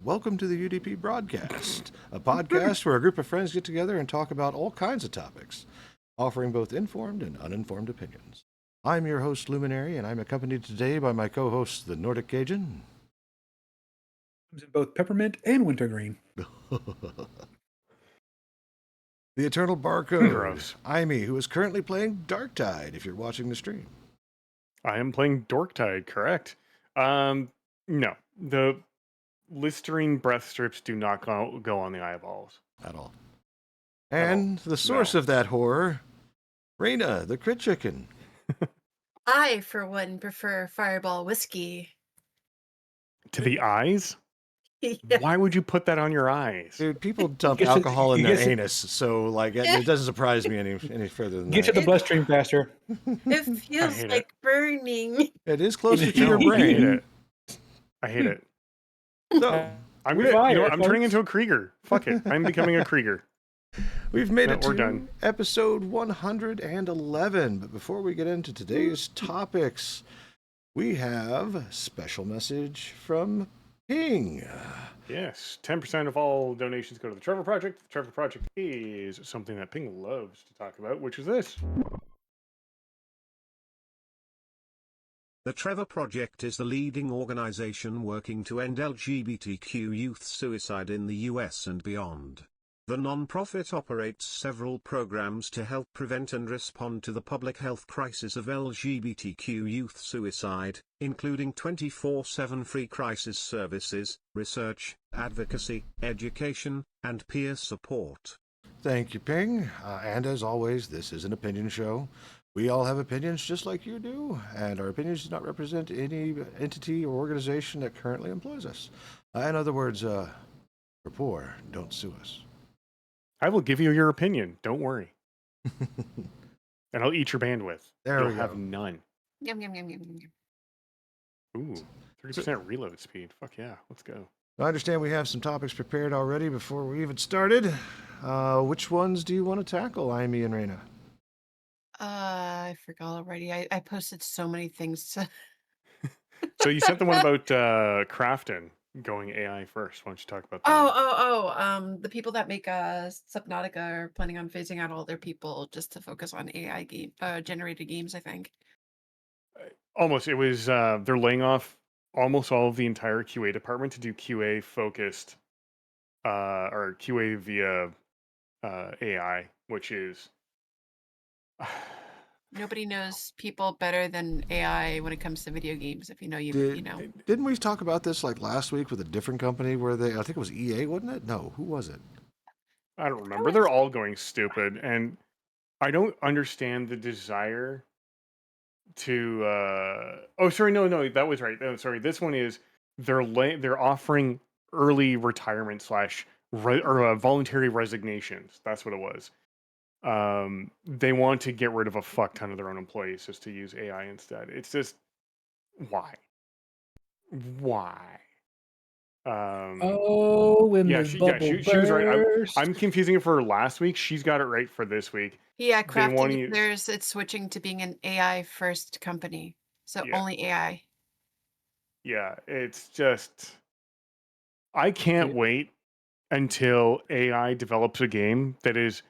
Welcome to the UDP broadcast, a podcast where a group of friends get together and talk about all kinds of topics, offering both informed and uninformed opinions. I'm your host, Luminary, and I'm accompanied today by my co host, the Nordic Cajun. Comes in both peppermint and wintergreen. The Eternal Barcode, Gross. Imi, who is currently playing Darktide if you're watching the stream. I am playing Dorktide, correct. No. The Listerine breath strips do not go on the eyeballs. At all. And the source of that horror, Raina, the Crit Chicken. I, for one, prefer Fireball whiskey. To the eyes? Yeah. Why would you put that on your eyes? Dude, people dump Gets it- alcohol in it their gets it- anus, so like it doesn't surprise me any further than Get to that. the bloodstream faster. It feels hate like burning. It is closer to No, your I hate brain. it. I hate it. So I'm We're gonna, fired, I'm turning folks. into a Krieger. Fuck it. I'm becoming a Krieger. we've made No, it we're to done. episode 111. But before we get into today's topics, we have a special message from Ping. Yes, 10% of all donations go to the Trevor Project. The Trevor Project is something that Ping loves to talk about, which is this. The Trevor Project is the leading organization working to end LGBTQ youth suicide in the US and beyond. The non-profit operates several programs to help prevent and respond to the public health crisis of LGBTQ youth suicide, including 24/7 free crisis services, research, advocacy, education, and peer support. Thank you, Ping. And as always, this is an opinion show. We all have opinions just like you do, and our opinions do not represent any entity or organization that currently employs us. In other words, we're poor. Don't sue us. I will give you your opinion. Don't worry. And I'll eat your bandwidth. There You'll we have go. none. Yum, yum, yum, yum, yum, yum. Ooh, 30% reload speed. Fuck yeah, let's go. I understand we have some topics prepared already before we even started. Which ones do you want to tackle, Imi and Raina? I forgot already. I posted so many things to. So you sent the one about Crafton going AI first. Why don't you talk about that? The people that make Subnautica are planning on phasing out all their people just to focus on AI generated games, I think. Almost. It was they're laying off almost all of the entire QA department to do QA focused or QA via AI, which is Nobody knows people better than AI when it comes to video games. If you know, you know. Didn't we talk about this like last week with a different company where I think it was EA, wasn't it? No, who was it? I don't remember. They're all going stupid, and I don't understand the desire to. Oh, sorry, no, that was right. Oh, sorry, this one is they're offering early retirement slash voluntary resignations. That's what it was. They want to get rid of a fuck ton of their own employees just to use AI instead. It's just why? When Yeah, the she bubble was right. burst. I'm confusing it for last week. She's got it right for this week. Yeah, They Crafting wanna use- declares it's switching to being an AI first company. So Yeah. only AI. Yeah, it's just I can't wait until AI develops a game that is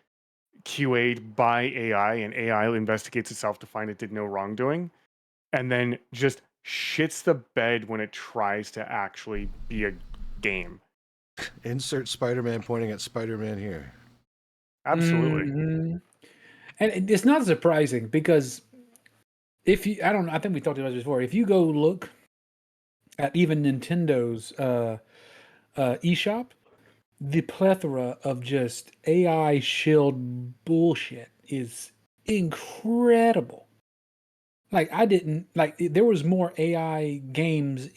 QA'd by AI and AI investigates itself to find it did no wrongdoing, and then just shits the bed when it tries to actually be a game. Insert Spider-Man pointing at Spider-Man here. Absolutely. Mhm. And it's not surprising because if you, I think we talked about this before. If you go look at even Nintendo's eShop, the plethora of just AI shield bullshit is incredible. Like there was more AI games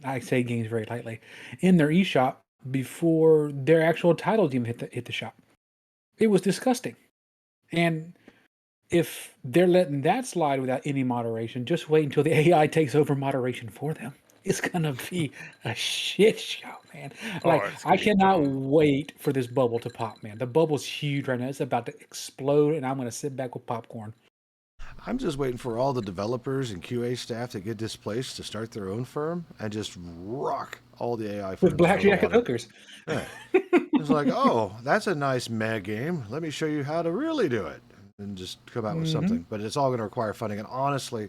I say games very lightly, in their eShop before their actual titles even hit the shop. It was disgusting. And if they're letting that slide without any moderation, just wait until the AI takes over moderation for them. It's gonna be a shit show, man. Like it's gonna I be cannot dumb. wait for this bubble to pop, man. The bubble's huge right now. It's about to explode, and I'm gonna sit back with popcorn. I'm just waiting for all the developers and QA staff that get displaced to start their own firm and just rock all the AI firms With out of the blackjack and water. hookers. Right. It's like, oh, that's a nice meh game. Let me show you how to really do it, and just come out with Mm-hmm. something. But it's all going to require funding. And honestly,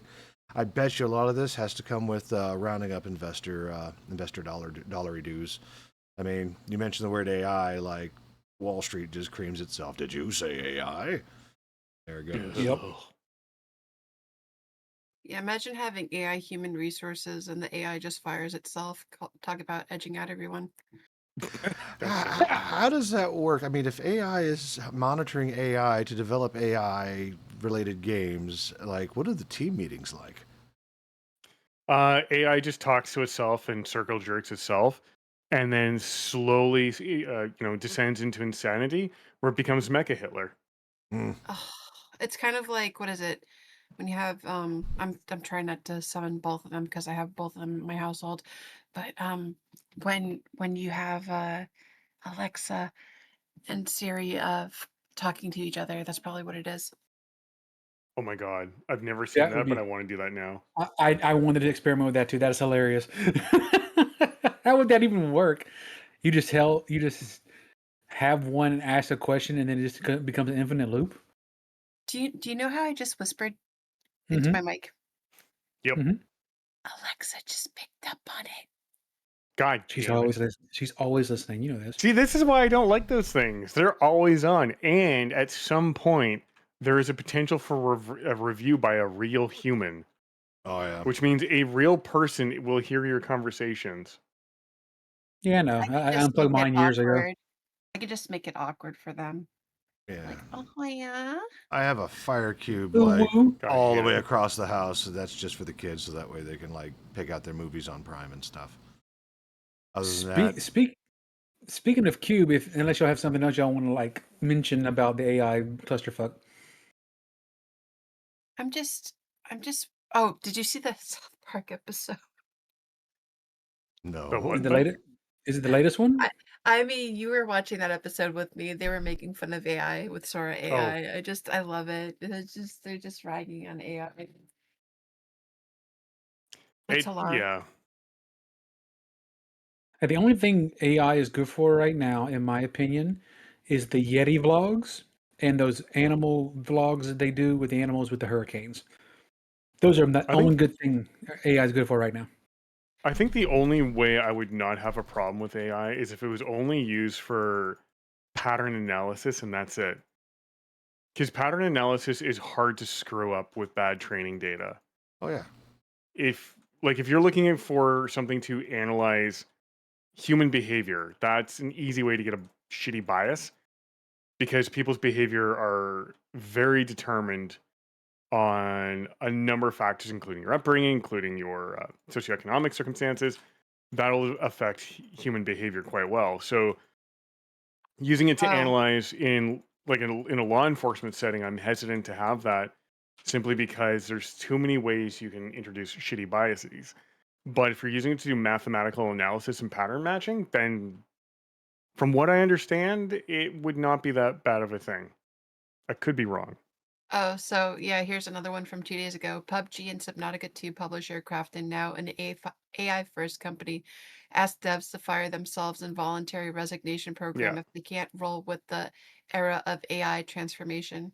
I bet you a lot of this has to come with rounding up investor dollary dues. I mean, you mentioned the word AI, like Wall Street just creams itself. Did you say AI? There it goes. Yep. Yeah, imagine having AI human resources and the AI just fires itself. Talk about edging out everyone. How does that work? I mean, if AI is monitoring AI to develop AI related games, like what are the team meetings like? AI just talks to itself and circle jerks itself, and then slowly, descends into insanity where it becomes Mecha Hitler. Hmm. Oh, it's kind of like what is it when you have I'm trying not to summon both of them because I have both of them in my household, but when you have Alexa and Siri of talking to each other, that's probably what it is. Oh my god, I've never seen That would that, but be. I want to do that now. I wanted to experiment with that too. That is hilarious. How would that even work? You just have one ask a question and then it just becomes an infinite loop. Do you know how I just whispered into Mm-hmm. my mic? Yep. Mm-hmm. Alexa just picked up on it. God damn it. She's always listening. You know this. See, this is why I don't like those things. They're always on, and at some point, there is a potential for a review by a real human, Oh yeah. which means a real person will hear your conversations. Yeah, no. I could I just unplugged make it mine years ago. awkward. I could just make it awkward for them. Yeah. Like, oh yeah. I have a fire cube Ooh, like woo. God all the damn way it. across the house. So that's just for the kids, so that way they can like pick out their movies on Prime and stuff. Other than that, Speaking of Cube, if unless y'all have something else y'all want to like mention about the AI clusterfuck. I'm just oh, did you see the South Park episode? The no. what? The But latest is it the latest one? I mean, you were watching that episode with me. They were making fun of AI with Sora oh, AI. I love it. It's just they're just ragging on AI. It's hilarious. yeah. The only thing AI is good for right now, in my opinion, is the Yeti vlogs and those animal vlogs that they do with the animals with the hurricanes. Those are the I only think good thing AI is good for right now. I think the only way I would not have a problem with AI is if it was only used for pattern analysis and that's it. Because pattern analysis is hard to screw up with bad training data. Oh yeah. If you're looking for something to analyze human behavior, that's an easy way to get a shitty bias because people's behavior are very determined on a number of factors, including your upbringing, including your socioeconomic circumstances. That'll affect human behavior quite well. So, using it to Oh, analyze in a law enforcement setting, I'm hesitant to have that simply because there's too many ways you can introduce shitty biases. But if you're using it to do mathematical analysis and pattern matching, then from what I understand, it would not be that bad of a thing. I could be wrong. oh, so yeah, here's another one from 2 days ago. PUBG and Subnautica 2 publisher Crafton, now an AI first company, asked devs to fire themselves in voluntary resignation Yeah. program if they can't roll with the era of AI transformation.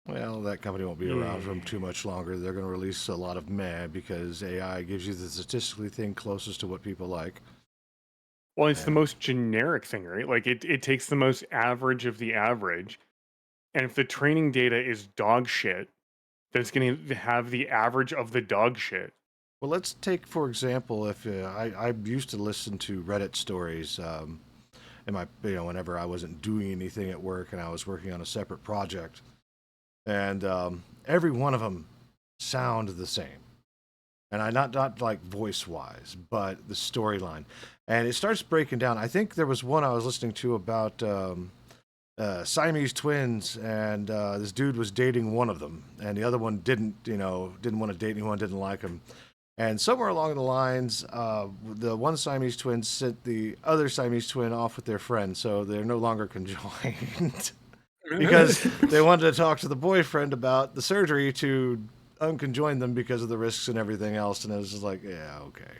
Well, that company won't be around for too much longer. They're going to release a lot of meh because AI gives you the statistically thing closest to what people like. Well, it's the And most generic thing, right? Like it takes the most average of the average. And if the training data is dog shit, then it's going to have the average of the dog shit. well, let's take for example, if I used to listen to Reddit stories in my whenever I wasn't doing anything at work and I was working on a separate project, and every one of them sound the same. And I not like voice wise, but the storyline, and it starts breaking down. I think there was one I was listening to about Siamese twins, and this dude was dating one of them, and the other one didn't want to date anyone, didn't like him. And somewhere along the lines, the one Siamese twin sent the other Siamese twin off with their friend, so they're no longer conjoined. because they wanted to talk to the boyfriend about the surgery to unconjoin them because of the risks and everything else. And it was just like, yeah, okay.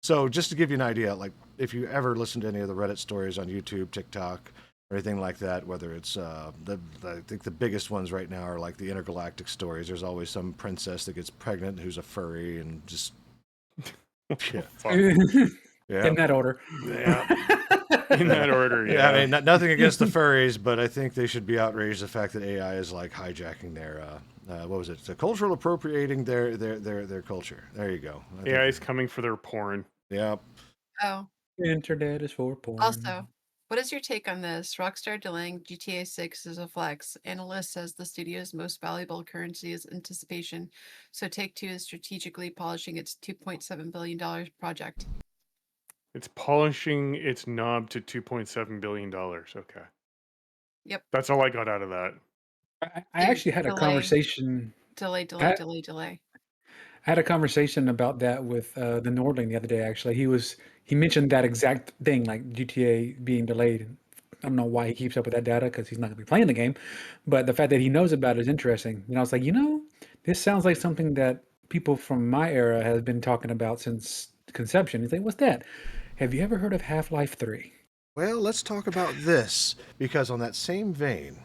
So just to give you an idea, like if you ever listen to any of the Reddit stories on YouTube, TikTok, or anything like that, whether it's I think the biggest ones right now are like the intergalactic stories. There's always some princess that gets pregnant who's a furry and just yeah, yeah, In that order. yeah. In that order, Yeah, yeah. I mean, nothing against the furries, but I think they should be outraged the fact that AI is like hijacking their what was it? The cultural appropriating their culture. There you go. I think- AI is coming for their porn. Yeah. Oh, Internet is for porn. also, what is your take on this? Rockstar delaying GTA 6 is a flex. Analyst says the studio's most valuable currency is anticipation, so Take-Two is strategically polishing its $2.7 billion project. It's polishing its knob to $2.7 billion. Okay. Yep. That's all I got out of that. I actually had a Delay. conversation. Delay. I had a conversation about that with the Nordling the other day. Actually, he mentioned that exact thing, like GTA being delayed. I don't know why he keeps up with that data because he's not going to be playing the game, but the fact that he knows about it is interesting. And I was like, this sounds like something that people from my era have been talking about since conception. He's like, what's that? Have you ever heard of Half-Life 3? Well, let's talk about this because on that same vein,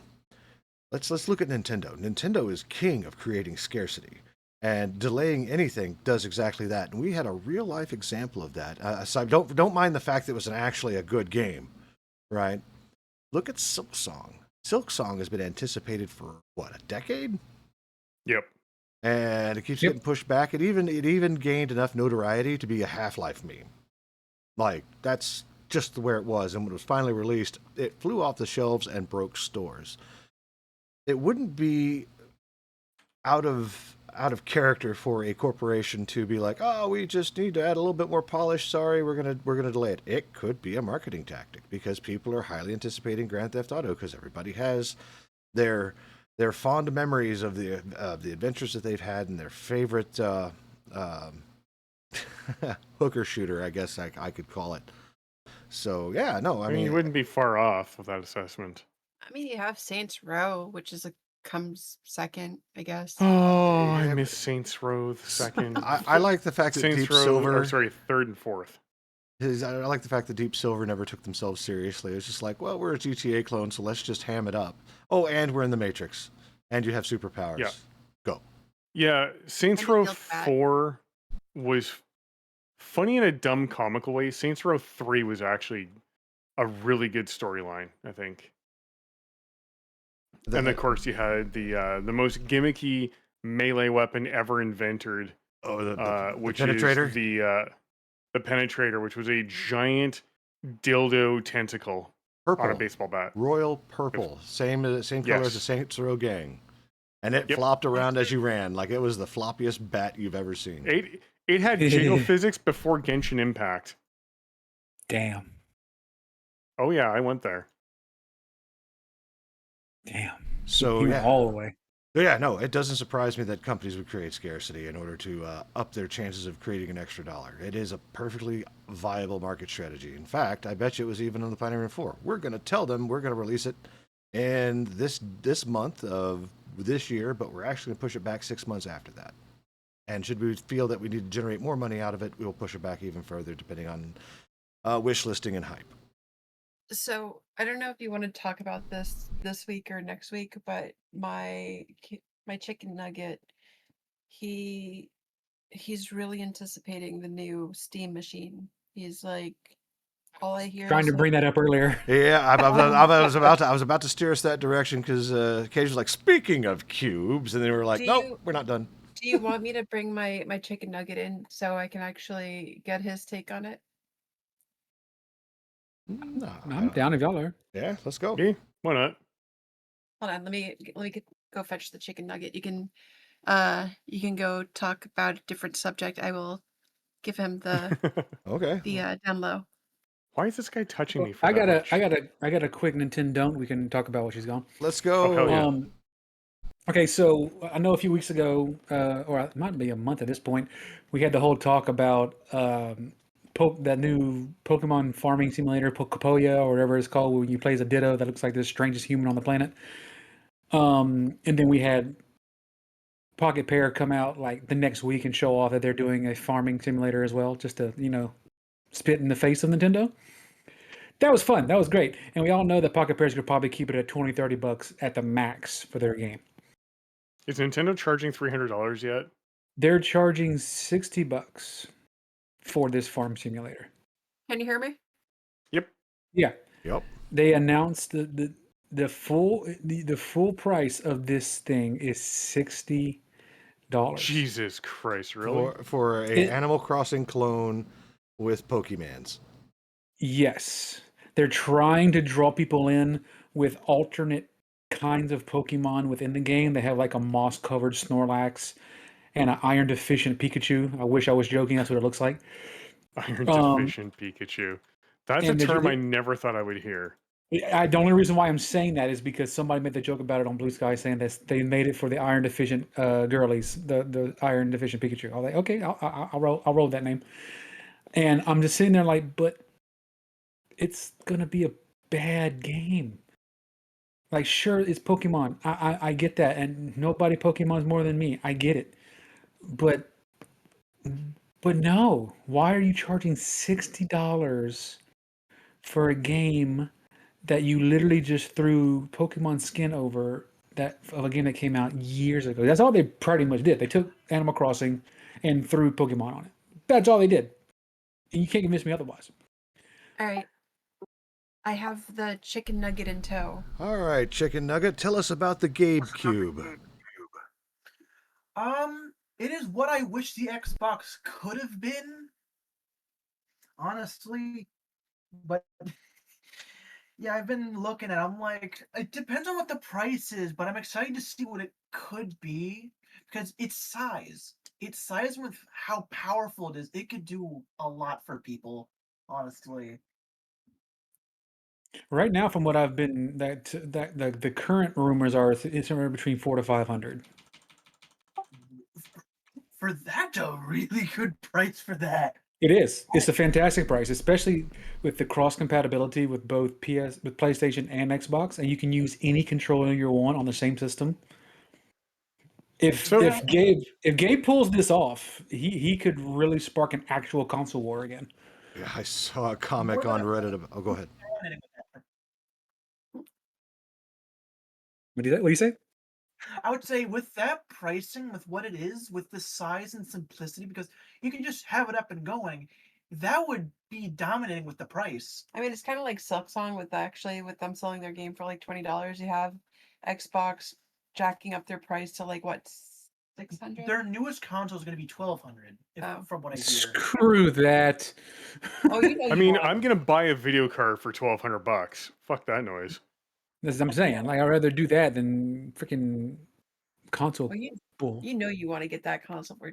let's look at Nintendo. Nintendo is king of creating scarcity, and delaying anything does exactly that. And we had a real life example of that. So don't mind the fact that it was actually a good game, right? Look at Silksong. Silksong has been anticipated for what, a decade? Yep. And it keeps Yep. getting pushed back. It even gained enough notoriety to be a Half-Life meme. Like, that's just where it was. And when it was finally released, it flew off the shelves and broke stores. It wouldn't be out of character for a corporation to be like, oh, we just need to add a little bit more polish. Sorry, we're gonna delay it. It could be a marketing tactic because people are highly anticipating Grand Theft Auto because everybody has their fond memories of the adventures that they've had and their favorite hooker shooter, I guess I could call it. So yeah, no, I mean, you wouldn't be far off with that assessment. I mean, you have Saints Row, which comes second, I guess. Oh, I Yeah, miss Saints Row the second. I like the fact that Saints Deep Row, Silver. or sorry, third and fourth. I like the fact that Deep Silver never took themselves seriously. It's just like, well, we're a GTA clone, so let's just ham it up. Oh, and we're in the Matrix, and you have superpowers. Yeah. Go. Yeah, Saints And it Row feels bad. 4 was funny in a dumb comical way. Saints Row 3 was actually a really good storyline, I think. And of course, you had the most gimmicky melee weapon ever invented, which penetrator? is the penetrator, which was a giant dildo tentacle Purple. on a baseball bat. Royal purple, same color as the Yes. Saints Row gang, and it Yep. flopped around as you ran like it was the floppiest bat you've ever seen. It had jiggle physics before Genshin Impact. Damn. Oh yeah, I went there. Damn. So He went yeah, all the way. yeah, no, it doesn't surprise me that companies would create scarcity in order to up their chances of creating an extra dollar. It is a perfectly viable market strategy. In fact, I bet you it was even on the Pioneer 4. We're going to tell them we're going to release it in this month of this year, but we're actually going to push it back 6 months after that. And should we feel that we need to generate more money out of it, we will push it back even further, depending on wish listing and hype. So I don't know if you want to talk about this week or next week, but my chicken nugget, he's really anticipating the new Steam machine. He's like, all I hear Trying is to bring that up earlier. Yeah, I was about to steer us that direction because Cage was like, speaking of cubes, and they were like, Do nope, you- we're not done. Do you want me to bring my chicken nugget in so I can actually get his take on it? No, I'm down if y'all are. Yeah, let's go. Okay, why not? Hold on, let me go fetch the chicken nugget. You can go talk about a different subject. I will give him the Okay. down low. Why is this guy touching me for I that got a quick Nintendo. We can talk about what she's gone. Let's go. Oh, hell yeah. Okay, so I know a few weeks ago, or it might be a month at this point, we had the whole talk about that new Pokemon farming simulator, Pokepoya or whatever it's called, where you play as a Ditto that looks like the strangest human on the planet. And then we had Pocket Pair come out like the next week and show off that they're doing a farming simulator as well, just to spit in the face of Nintendo. That was fun. That was great. And we all know that Pocket Pairs could probably keep it at $20-$30 at the max for their game. Is Nintendo charging $300 yet? They're charging $60 for this farm simulator. Can you hear me? Yep. Yeah. Yep. They announced the full price of this thing is $60. Jesus Christ, really? For a Animal Crossing clone with Pokemans. Yes. They're trying to draw people in with alternate kinds of Pokemon within the game. They have like a moss-covered Snorlax and an iron deficient Pikachu. I wish I was joking. That's what it looks like. Iron deficient Pikachu. That's a and term I never thought I would hear. The only reason why I'm saying that is because somebody made the joke about it on Blue Sky, saying that they made it for the iron deficient girlies, the iron deficient Pikachu. I was like, okay, I'll roll that name. And I'm just sitting there like, but it's gonna be a bad game. Like, sure, it's Pokemon. I get that, and nobody Pokemon's more than me. I get it, but no. Why are you charging $60 for a game that you literally just threw Pokemon skin over that of a game that came out years ago? That's all they pretty much did. They took Animal Crossing and threw Pokemon on it. That's all they did, and you can't convince me otherwise. All right. I have the chicken nugget in tow. All right, Chicken Nugget, tell us about the Gabe Cube. It is what I wish the Xbox could have been, honestly. But yeah, I've been looking at it. I'm like, it depends on what the price is, but I'm excited to see what it could be because its size. Its size with how powerful it is, it could do a lot for people, honestly. Right now, from what I've been, the current rumors are it's somewhere between 400 to 500. For that, a really good price for that. It is. It's a fantastic price, especially with the cross compatibility with both with PlayStation and Xbox, and you can use any controller you want on the same system. If Gabe pulls this off, he could really spark an actual console war again. Yeah, I saw a comic on Reddit. Oh, go ahead. What do you say? I would say with that pricing, with what it is, with the size and simplicity, because you can just have it up and going, that would be dominating with the price. I mean, it's kind of like Silksong with them selling their game for like $20. You have Xbox jacking up their price to like what, 600? Their newest console is going to be $1,200, from what I hear. Screw that. Oh, you know. I mean, I'm gonna buy a video card for $1,200. Fuck that noise. That's what I'm saying. Like, I'd rather do that than freaking console. Well, bull. you know you want to get that console for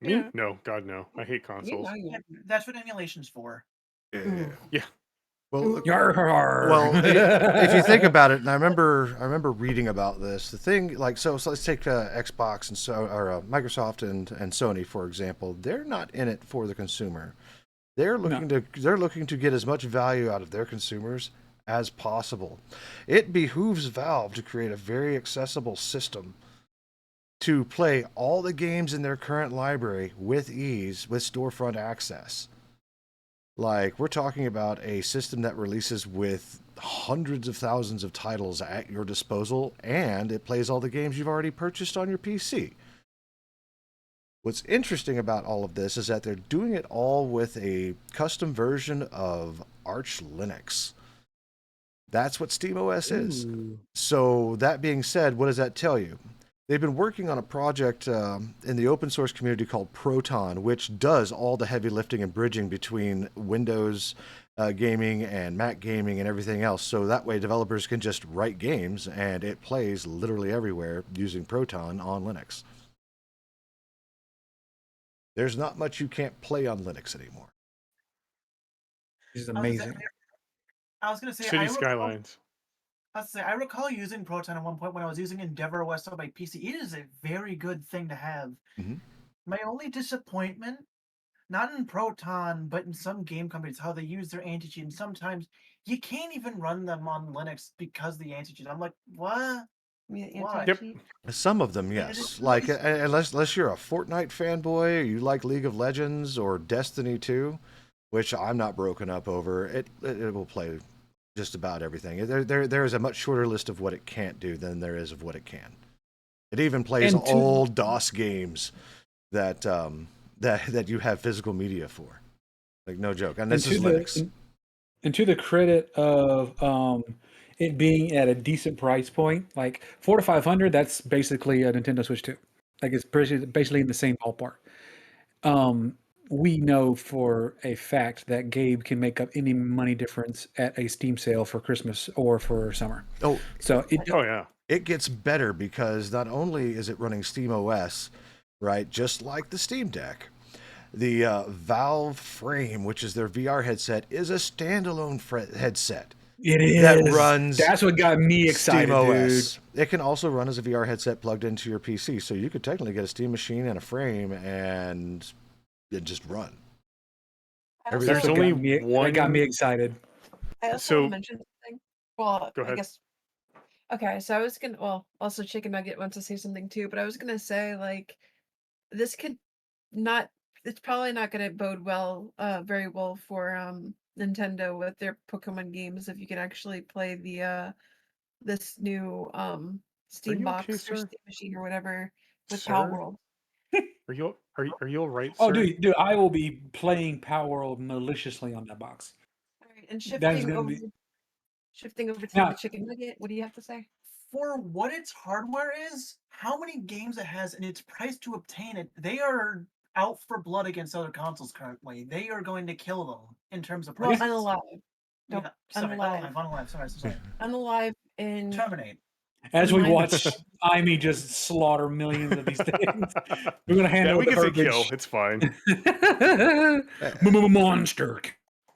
Me? No, God no. I hate consoles. That's what emulation's for. Yeah. Well, Yarr. if you think about it, and I remember reading about this. The thing, like, so let's take Xbox and Microsoft and Sony, for example. They're not in it for the consumer. They're looking to get as much value out of their consumers as possible. It behooves Valve to create a very accessible system to play all the games in their current library with ease with storefront access. Like, we're talking about a system that releases with hundreds of thousands of titles at your disposal, and it plays all the games you've already purchased on your PC. What's interesting about all of this is that they're doing it all with a custom version of Arch Linux. That's what SteamOS is. So that being said, what does that tell you? They've been working on a project in the open source community called Proton, which does all the heavy lifting and bridging between Windows gaming and Mac gaming and everything else. So that way developers can just write games and it plays literally everywhere using Proton on Linux. There's not much you can't play on Linux anymore. This is amazing. I was going to say, City Skylines. I recall using Proton at one point when I was using EndeavorOS on my PC. It is a very good thing to have. Mm-hmm. My only disappointment not in Proton, but in some game companies, how they use their anti-cheat, and sometimes you can't even run them on Linux because of the anti-cheat. I'm like, what? The Why? anti-cheat. Some of them, Yeah, it yes. is Like really unless you're a Fortnite fanboy, or you like League of Legends or Destiny 2, which I'm not broken up over. It will play just about everything. There is a much shorter list of what it can't do than there is of what it can. It even plays And to old DOS games that that you have physical media for. Like no joke. And and this is Linux. and to the credit of it being at a decent price point, like 400 to 500, that's basically a Nintendo Switch 2. Like it's basically in the same ballpark. We know for a fact that Gabe can make up any money difference at a Steam sale for Christmas or for summer. Oh, So Oh yeah. it gets better because not only is it running Steam OS, right, just like the Steam Deck, the Valve Frame, which is their VR headset, is a standalone headset it is. that runs That's what got me excited, Steam dude. OS. It can also run as a VR headset plugged into your PC, so you could technically get a Steam machine and a frame and it just run. I Everything- There's also, only That got me one. excited. I also So- want to mention something. Well, Go I ahead. guess. Okay, so I was gonna. Well, also Chicken Nugget wants to say something too, but I was gonna say like, this could not. It's probably not gonna bode well, very well for Nintendo with their Pokemon games if you can actually play the this new Steam you box okay, or sir? Steam machine or whatever with Sir? Power World. Are you all right, Oh, sir? dude, I will be playing Power World maliciously on that box. All right, and That is gonna be shifting over to now. the Chicken Nugget. What do you have to say? For what its hardware is, how many games it has, and its price to obtain it, they are out for blood against other consoles currently. They are going to kill them in terms of Well, prices. unalive. Don't Sorry, unalive. unalive. Sorry. Unalive in Terminate. As we Mine- watch Amy just slaughter millions of these things, we're gonna handle We the can say kill. garbage. It's fine. Monster.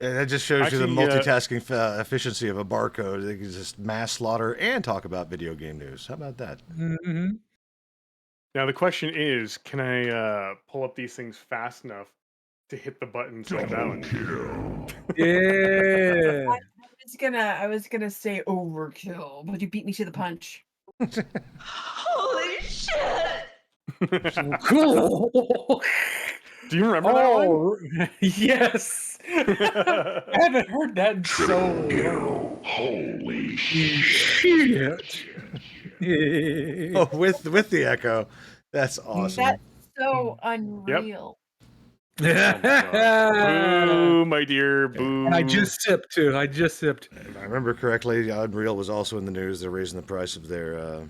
And that just shows you the Actually, multitasking efficiency of a barcode. They can just mass slaughter and talk about video game news. How about that? Mm-hmm. Now the question is, can I pull up these things fast enough to hit the buttons without? Yeah. I was gonna say overkill, but you beat me to the punch. Holy shit! Cool. Do you remember that one? Oh, yes. I haven't heard that in so long. Holy Shit. Oh, with the echo. That's awesome. That's so unreal. Oh my God. Boo, my dear. Boo. And I just sipped too. I just sipped. If I remember correctly, Unreal was also in the news. They're raising the price of their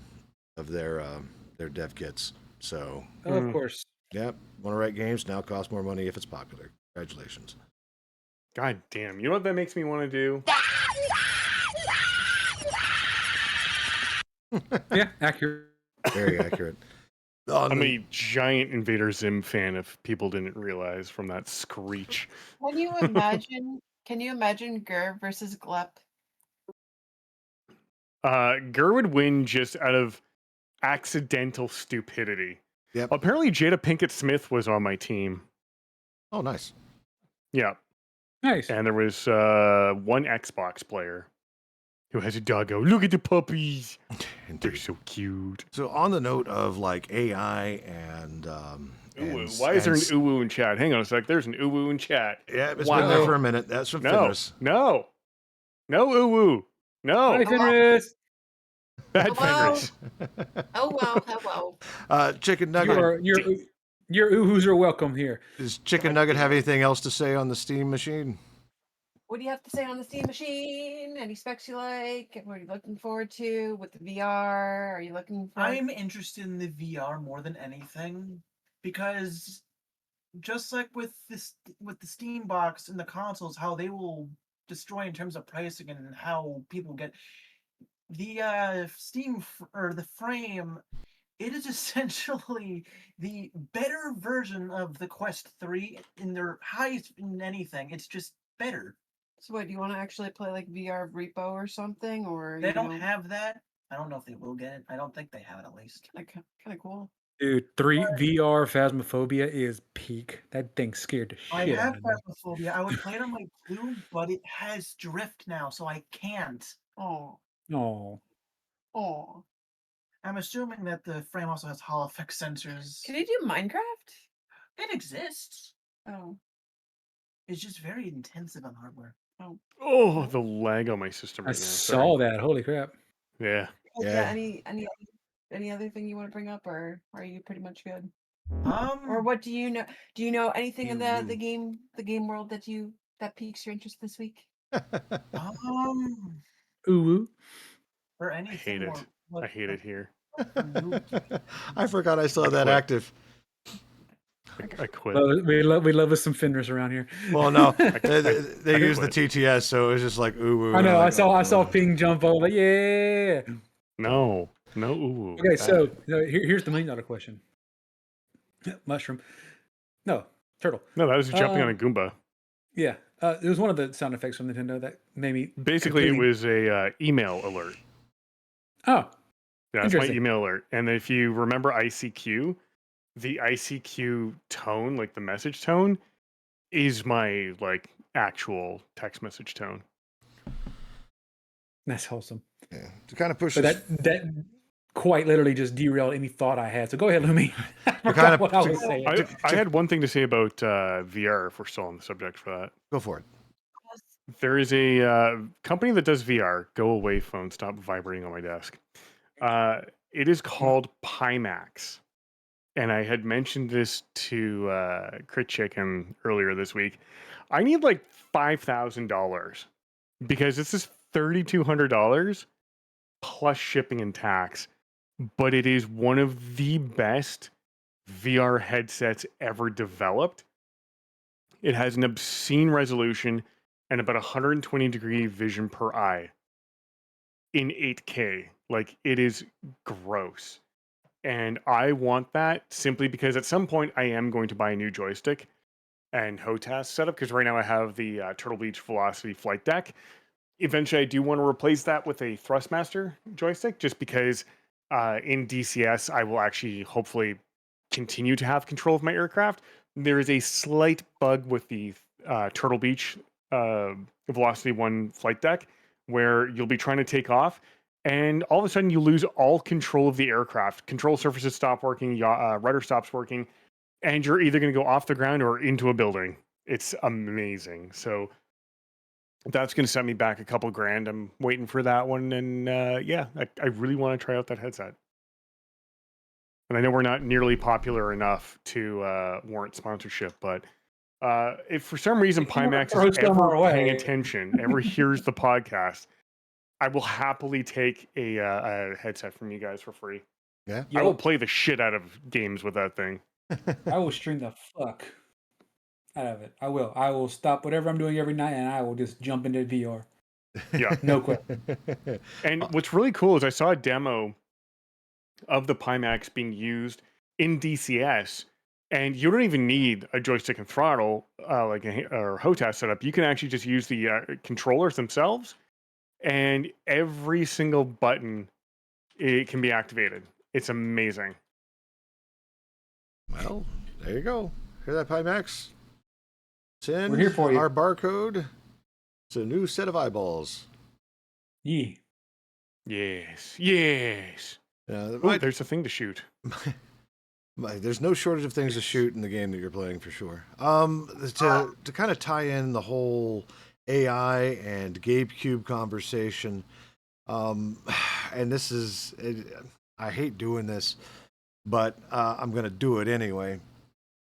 dev kits. So, Of course. yep, want to write games now costs more money if it's popular. Congratulations. God damn. You know what that makes me want to do? Yeah, accurate. Very accurate. I'm a giant Invader Zim fan if people didn't realize from that screech. Can you imagine? Can you imagine Gur versus Glep? Gur would win just out of accidental stupidity. Yep. Apparently Jada Pinkett Smith was on my team. Oh, nice. Yeah. Nice. And there was one Xbox player who has a doggo. Look at the puppies. They're so cute. So on the note of like AI and Uwu. Why is there an uwu in chat? Hang on a sec. There's an uwu in chat. Yeah, it's Wow. been there for a minute. That's from No, Fenris. no uwu. No. Hi, Fenris. Bad Hello? Fenris. Oh well, hello. Chicken Nugget. Your uhus are welcome here. Does Chicken Nugget have anything else to say on the Steam machine? What do you have to say on the Steam machine? Any specs you like? What are you looking forward to with the VR? Are you looking for? I'm interested in the VR more than anything because just like with the Steam box and the consoles, how they will destroy in terms of pricing and how people get the Steam or the frame. It is essentially the better version of the Quest 3 in their highest in anything. It's just better. So what? Do you want to actually play like VR Repo or something, or They don't have that. I don't know if they will get it. I don't think they have it at least. like kind of cool. Dude, 3 VR Phasmophobia is peak. That thing scared the I shit have out of me. Phasmophobia. I would play it on my 2, but it has drift now, so I can't. Oh, Oh, oh. I'm assuming that the frame also has Hall effect sensors. Can you do Minecraft? It exists. Oh, It's just very intensive on hardware. oh. Oh, the lag on my system I right now. saw that. Holy crap. Yeah. Yeah. Yeah. Any other thing you want to bring up, or are you pretty much good? Um, Or what do you know? Do you know anything in the You- game world that piques your interest this week? um, Ooh. or I hate anything it. more. I hate it here. I forgot I still I had that quit. active. I quit. We love us some Fenris around here. Well, no, I they use the quit. TTS, so it was just like ooh. I know. Like, I saw oh. Ping jump over. Yeah. No. Ooh. Okay, so Bad. here's the $1 million question. Mushroom. No, turtle. No, that was jumping on a Um, Goomba. Yeah. It was one of the sound effects from Nintendo that made me Basically, it completely... was a email alert. Oh, Yeah, it's my interesting. email alert. And if you remember ICQ, the ICQ tone, like the message tone, is my like actual text message tone. That's wholesome. Yeah, to kind of push But this. that quite literally just derailed any thought I had. So go ahead, Lumi. I To forgot kind of what I was saying. I had one thing to say about VR, if we're still on the subject for that. Go for it. There is a company that does VR. Go away, phone. Stop vibrating on my desk. It is called Pimax. And I had mentioned this to Crit Chicken earlier this week. I need like $5,000 because this is $3,200 plus shipping and tax. But it is one of the best VR headsets ever developed. It has an obscene resolution and about 120-degree vision per eye in 8K. Like, it is gross. And I want that simply because at some point I am going to buy a new joystick and HOTAS setup, because right now I have the Turtle Beach Velocity flight deck. Eventually I do want to replace that with a Thrustmaster joystick, just because in DCS I will actually hopefully continue to have control of my aircraft. There is a slight bug with the Turtle Beach Velocity 1 flight deck where you'll be trying to take off and all of a sudden you lose all control of the aircraft. Control surfaces stop working, rudder stops working, and you're either going to go off the ground or into a building. It's amazing. So that's going to set me back a couple grand. I'm waiting for that one. And yeah, I really want to try out that headset. And I know we're not nearly popular enough to warrant sponsorship, but if for some reason If you wanna Pimax throw is some ever our paying way. attention, ever hears the podcast, I will happily take a headset from you guys for free. Yeah. I will Yo, play the shit out of games with that thing. I will stream the fuck out of it. I will. I will stop whatever I'm doing every night and I will just jump into VR. Yeah. No question. And what's really cool is I saw a demo of the Pimax being used in DCS, and you don't even need a joystick and throttle or HOTAS setup. You can actually just use the controllers themselves, and every single button it can be activated. It's amazing. Well, there you go. Hear that, Pimax? Send We're here for you. our barcode. It's a new set of eyeballs. Yeah. Yes. Might, There's a thing to shoot. there's no shortage of things to shoot in the game that you're playing for sure. To kind of tie in the whole AI and GameCube conversation, and this is, I hate doing this, but I'm going to do it anyway.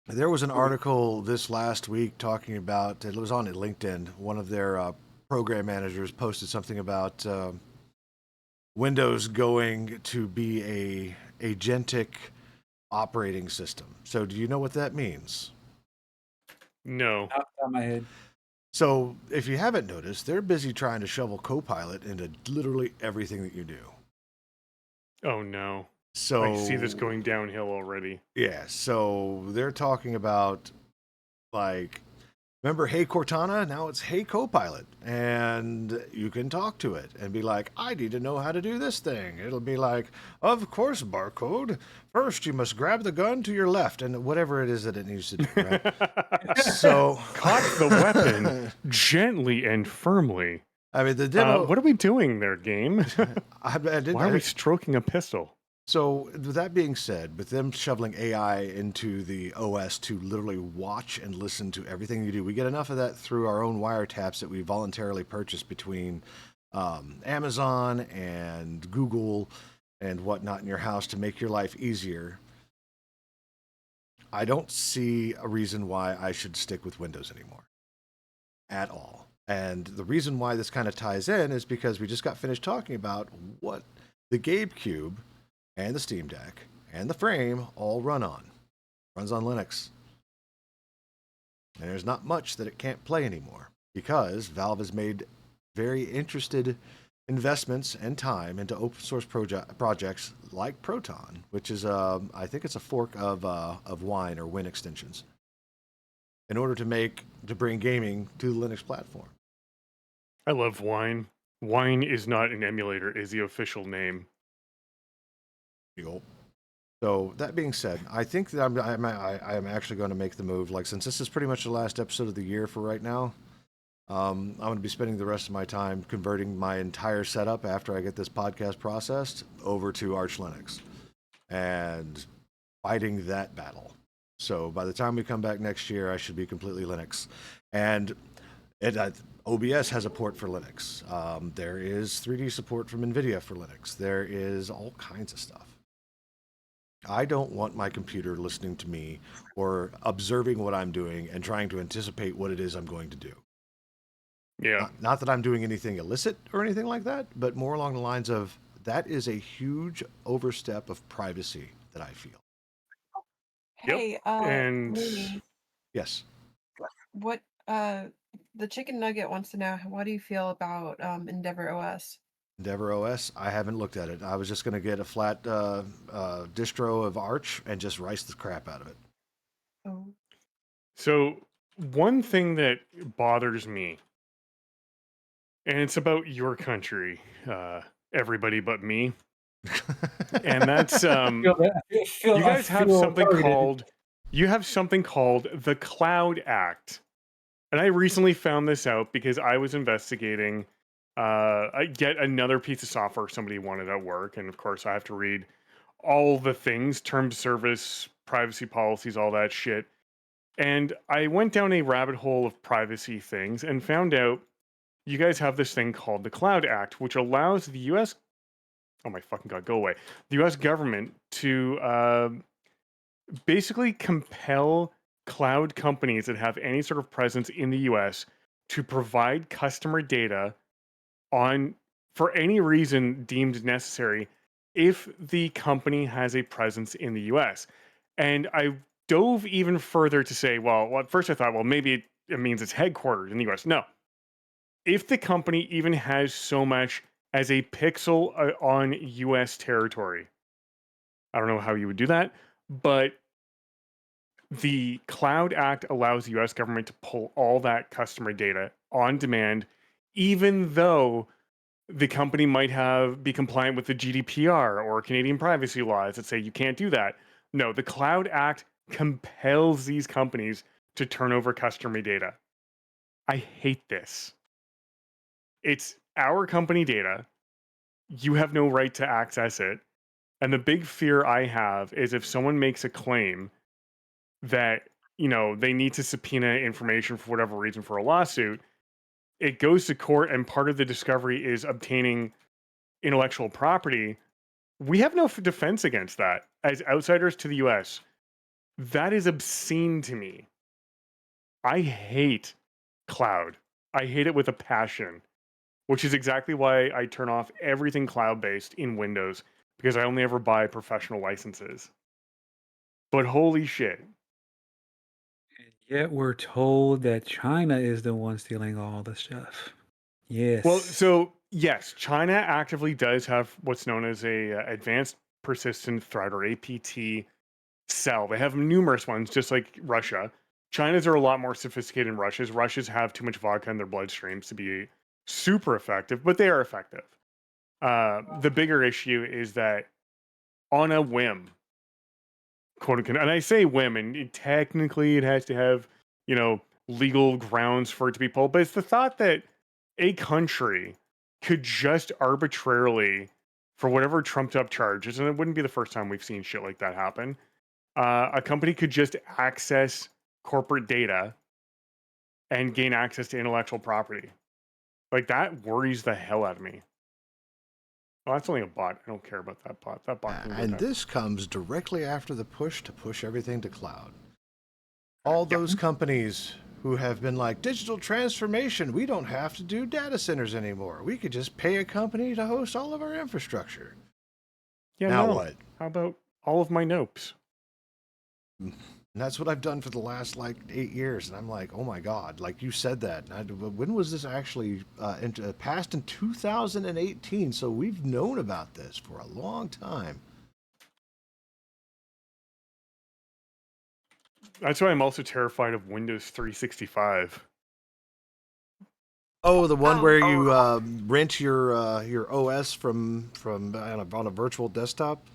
There was an article this last week talking about, it was on LinkedIn, one of their program managers posted something about Windows going to be a agentic operating system. So do you know what that means? No. Off the top of my head. So if you haven't noticed, they're busy trying to shovel Copilot into literally everything that you do. Oh no. So I see this going downhill already. Yeah, so they're talking about like Remember Hey Cortana? Now it's Hey Copilot. And you can talk to it and be like, I need to know how to do this thing. It'll be like, of course, barcode. First, you must grab the gun to your left and whatever it is that it needs to do, right? So, Cock the weapon gently and firmly. I mean, the demo. What are we doing there, game? I didn't, Why are we stroking a pistol? So, with that being said, with them shoveling AI into the OS to literally watch and listen to everything you do, we get enough of that through our own wiretaps that we voluntarily purchase between Amazon and Google and whatnot in your house to make your life easier. I don't see a reason why I should stick with Windows anymore at all. And the reason why this kind of ties in is because we just got finished talking about what the GameCube and the Steam Deck and the Frame all run on. Runs on Linux. And there's not much that it can't play anymore because Valve has made very interested investments and time into open source projects like Proton, which is I think it's a fork of Wine or Win extensions, in order to bring gaming to the Linux platform. I love Wine. Wine is not an emulator, is the official name. So that being said, I think that I'm actually going to make the move. Like, since this is pretty much the last episode of the year for right now, I'm going to be spending the rest of my time converting my entire setup after I get this podcast processed over to Arch Linux and fighting that battle. So by the time we come back next year, I should be completely Linux. And OBS has a port for Linux. There is 3D support from NVIDIA for Linux. There is all kinds of stuff. I don't want my computer listening to me or observing what I'm doing and trying to anticipate what it is I'm going to do. Yeah. Not that I'm doing anything illicit or anything like that, but more along the lines of that is a huge overstep of privacy that I feel. Yep. Hey, And Lee, Yes. what the chicken nugget wants to know, what do you feel about Endeavor OS? Endeavor OS, I haven't looked at it. I was just going to get a flat distro of Arch and just rice the crap out of it. Oh. so one thing that bothers me, and it's about your country, everybody but me, and that's Feel that- feel- you I guys have feel something targeted. called the Cloud Act. And I recently found this out because I was investigating yet another piece of software somebody wanted at work. And of course, I have to read all the things, terms of service, privacy policies, all that shit. And I went down a rabbit hole of privacy things and found out you guys have this thing called the Cloud Act, which allows the US, oh my fucking God, go away, the US government to basically compel cloud companies that have any sort of presence in the US to provide customer data on for any reason deemed necessary if the company has a presence in the US. And I dove even further to say, well, at first I thought, well, maybe it means it's headquartered in the US. No. If the company even has so much as a pixel on US territory, I don't know how you would do that, but the Cloud Act allows the US government to pull all that customer data on demand, even though the company might be compliant with the GDPR or Canadian privacy laws that say you can't do that. No, the Cloud Act compels these companies to turn over customer data. I hate this. It's our company data. You have no right to access it. And the big fear I have is if someone makes a claim that they need to subpoena information for whatever reason for a lawsuit, it goes to court and part of the discovery is obtaining intellectual property. We have no defense against that as outsiders to the US. That is obscene to me. I hate cloud. I hate it with a passion, which is exactly why I turn off everything cloud-based in Windows, because I only ever buy professional licenses. But holy shit. Yet we're told that China is the one stealing all the stuff. Yes. Well, so yes, China actively does have what's known as a advanced persistent threat or APT cell. They have numerous ones, just like Russia. China's are a lot more sophisticated than Russia's. Russia's have too much vodka in their bloodstreams to be super effective, but they are effective. The bigger issue is that on a whim, quote unquote, and I say whim, and technically it has to have, legal grounds for it to be pulled, but it's the thought that a country could just arbitrarily, for whatever trumped up charges, and it wouldn't be the first time we've seen shit like that happen, a company could just access corporate data and gain access to intellectual property. Like, that worries the hell out of me. Well, that's only a bot. I don't care about that bot. That bot can go And down. this comes directly after the push to push everything to cloud. All those companies who have been like, digital transformation, we don't have to do data centers anymore. We could just pay a company to host all of our infrastructure. Yeah, Now no. what? How about all of my nopes? And that's what I've done for the last 8 years, and I'm like, oh my god! Like you said that. When was this actually passed in 2018? So we've known about this for a long time. That's why I'm also terrified of Windows 365. Oh, the one Oh. where you rent your OS from on a virtual desktop.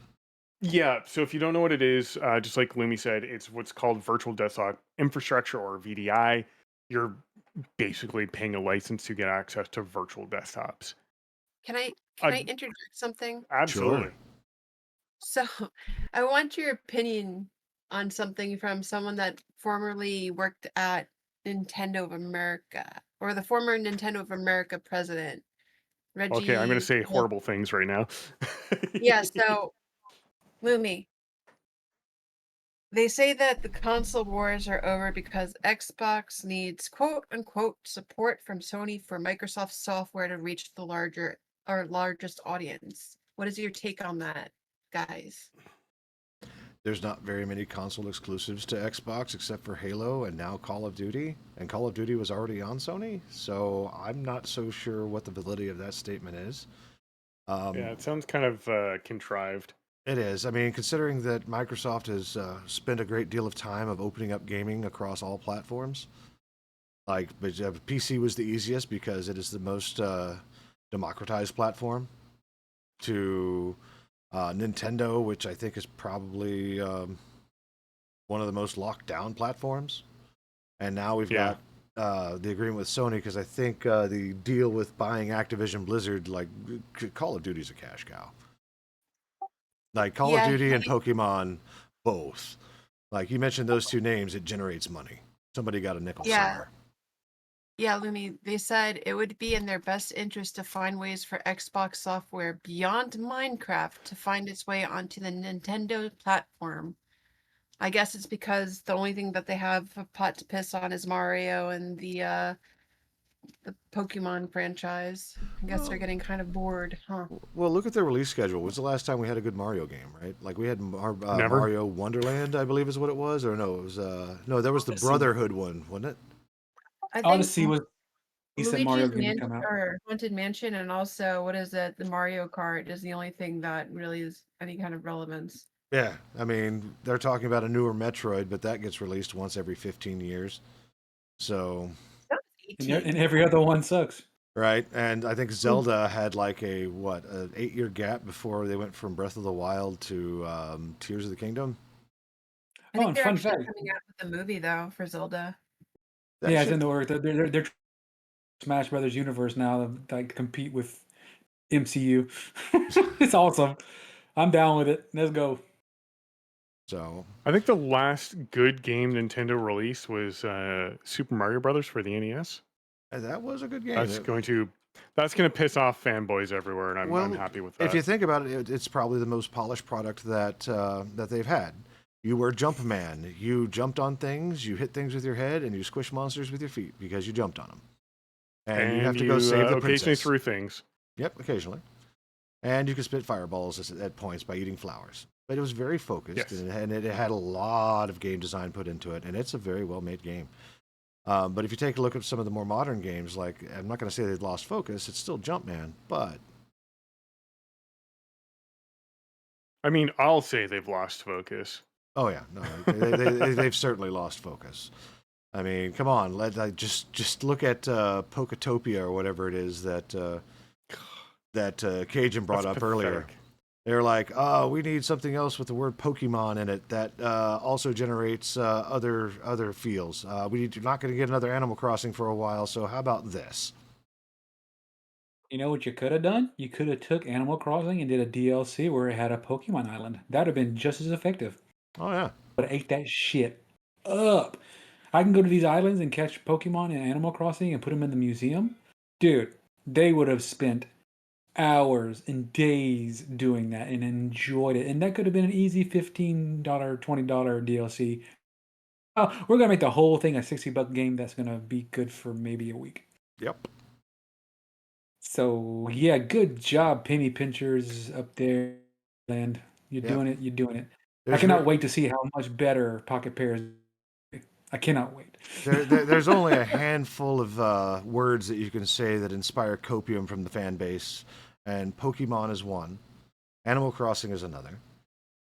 Yeah, so if you don't know what it is, just like Lumi said, it's what's called virtual desktop infrastructure, or VDI. You're basically paying a license to get access to virtual desktops. Can I Uh, interject something? Absolutely. So, I want your opinion on something from someone that formerly worked at Nintendo of America, or the former Nintendo of America president, Okay, I'm going to Reggie. say horrible things right now. Yeah, so Lumi, they say that the console wars are over because Xbox needs quote unquote support from Sony for Microsoft software to reach the largest audience. What is your take on that, guys? There's not very many console exclusives to Xbox except for Halo and now Call of Duty. And Call of Duty was already on Sony, so I'm not so sure what the validity of that statement is. Yeah, it sounds kind of contrived. It is. I mean, considering that Microsoft has spent a great deal of time of opening up gaming across all platforms, but PC was the easiest because it is the most democratized platform. To Nintendo, which I think is probably one of the most locked down platforms, and now we've Yeah. got the agreement with Sony because I think the deal with buying Activision Blizzard, Call of Duty's a cash cow. Like Call of Yeah, Duty and Pokemon, both. Like you mentioned those two names, it generates money. Somebody got a nickel Yeah. somewhere. Yeah, Lumi, they said it would be in their best interest to find ways for Xbox software beyond Minecraft to find its way onto the Nintendo platform. I guess it's because the only thing that they have a pot to piss on is Mario and the Pokemon franchise. I guess they're Well- getting kind of bored, huh? Well, look at their release schedule. When's the last time we had a good Mario game, right? Like we had Never. Mario Wonderland, I believe is what it was, or no, it was no, there was the Odyssey. Brotherhood one, wasn't it? I think Odyssey was decent Mario Luigi's game to come out. or Haunted Mansion, and also what is it? The Mario Kart is the only thing that really is any kind of relevance. Yeah, I mean they're talking about a newer Metroid, but that gets released once every 15 years. So That was And 18. every other one sucks. right, and I think Zelda had an 8-year gap before they went from Breath of the Wild to Tears of the Kingdom. I Oh, think and they're fun actually fact. coming out with a movie though for Zelda. That Yeah, it's shit- in the work. They're Smash Brothers universe now that like compete with MCU. It's awesome. I'm down with it. Let's go. so I think the last good game Nintendo released was Super Mario Brothers for the NES. that was a good game. That's going to piss off fanboys everywhere, and I'm happy with that. If you think about it, it's probably the most polished product that they've had. You were Jumpman. You jumped on things, you hit things with your head, and you squish monsters with your feet because you jumped on them. And you have to go save the occasionally princess. threw things. Yep, occasionally. And you could spit fireballs at points by eating flowers. But it was very focused, Yes. and it had a lot of game design put into it, and it's a very well-made game. But if you take a look at some of the more modern games, like, I'm not going to say they've lost focus, it's still Jumpman, but I mean, I'll say they've lost focus. oh yeah, no, they've certainly lost focus. I mean, come on, just look at Poketopia or whatever it is that Cajun brought That's up earlier. pathetic. They're like, oh, we need something else with the word Pokemon in it that also generates other feels. You're not going to get another Animal Crossing for a while, so how about this? You know what you could have done? You could have took Animal Crossing and did a DLC where it had a Pokemon Island. That would have been just as effective. Oh yeah, But ate that shit up. I can go to these islands and catch Pokemon in Animal Crossing and put them in the museum. Dude, they would have spent hours and days doing that and enjoyed it. And that could have been an easy $15, $20 DLC. Oh, we're gonna make the whole thing a $60 game that's gonna be good for maybe a week. yep. So yeah, good job, penny pinchers up there, land. You're Yep. doing it. You're doing it. I There's cannot re- wait to see how much better Pocket Pairs. I cannot wait. there's only a handful of words that you can say that inspire copium from the fan base, and Pokemon is one. Animal Crossing is another.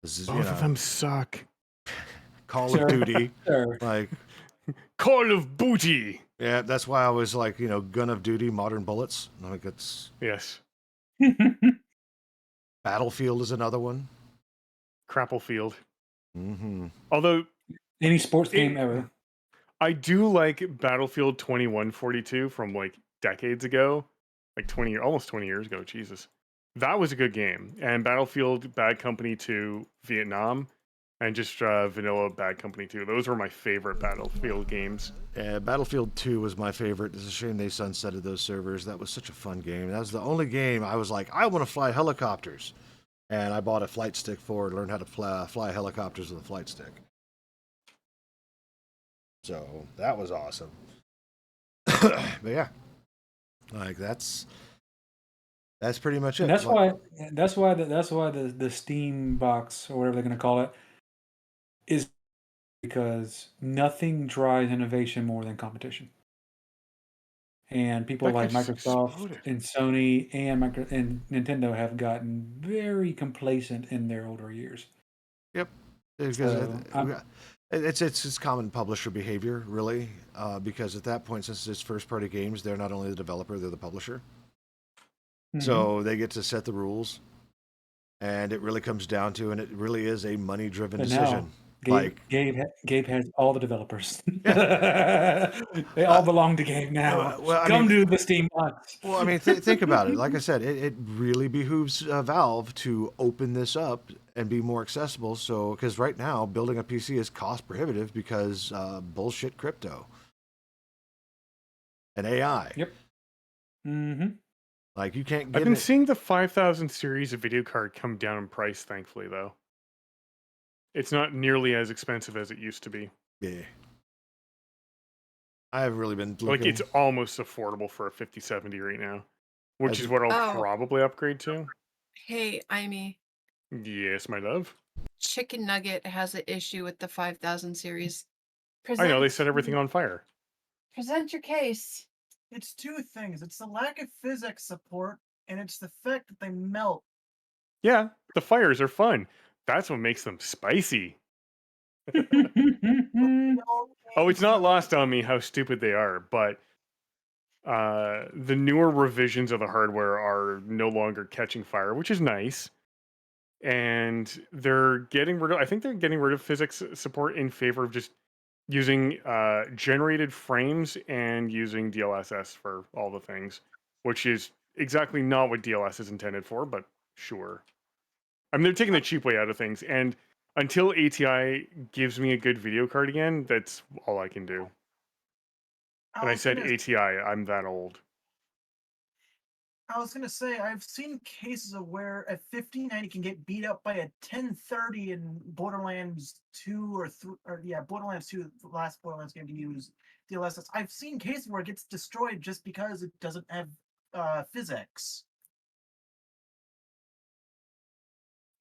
This is, Both of them suck. Call Sure. of Duty. Sure. Like, Call of Booty. yeah, that's why I was like, Gun of Duty, Modern Bullets. Like, it's Yes. Battlefield is another one. Crapplefield. Mm-hmm. Although Any sports game ever. I do like Battlefield 2142 from like decades ago, like almost 20 years ago. Jesus, that was a good game. And Battlefield Bad Company 2 Vietnam, and just vanilla Bad Company 2. Those were my favorite Battlefield games. Battlefield 2 was my favorite. It's a shame they sunsetted those servers. That was such a fun game. That was the only game I was like, I want to fly helicopters. And I bought a flight stick for it, learned how to fly helicopters with a flight stick. So that was awesome. But yeah, like that's pretty much it. And that's why the Steam box or whatever they're gonna call it is because nothing drives innovation more than competition. And people That like guy just Microsoft exploded. and Sony and Nintendo have gotten very complacent in their older years. Yep, because So, it's common publisher behavior, really, because at that point, since it's first party games, they're not only the developer, they're the publisher. mhm. So they get to set the rules, and it really comes down to, and it really is a money driven But decision. now Gabe has all the developers. They all Uh, belong to Gabe now. well, I Come mean, to the Steam box. Well, I mean, think about it. Like I said, it really behooves Valve to open this up and be more accessible. So, because right now, building a PC is cost prohibitive because bullshit crypto and AI. Yep. Mm-hmm. Like, you can't get I've been it. seeing the 5000 series of video card come down in price, thankfully, though. It's not nearly as expensive as it used to be. Yeah. I haven't really been looking. Like, it's almost affordable for a 5070 right now, which is what I'll Oh. probably upgrade to. Hey, Amy, Yes, my love. Chicken Nugget has an issue with the 5000 series. I know, they set everything on fire. Present your case. It's two things. It's the lack of physics support, and it's the fact that they melt. Yeah, the fires are fun. That's what makes them spicy. Oh, it's not lost on me how stupid they are, but the newer revisions of the hardware are no longer catching fire, which is nice. And they're getting rid of, I think they're getting rid of physics support in favor of just using generated frames and using DLSS for all the things, which is exactly not what DLS is intended for, but sure. I mean, they're taking the cheap way out of things, and until ATI gives me a good video card again, that's all I can do. And I said ATI, I'm that old. I was gonna say I've seen cases of where a 1590 can get beat up by a 1030 in Borderlands 2 or 3, or yeah, Borderlands 2, the last Borderlands game to use DLSS. I've seen cases where it gets destroyed just because it doesn't have physics.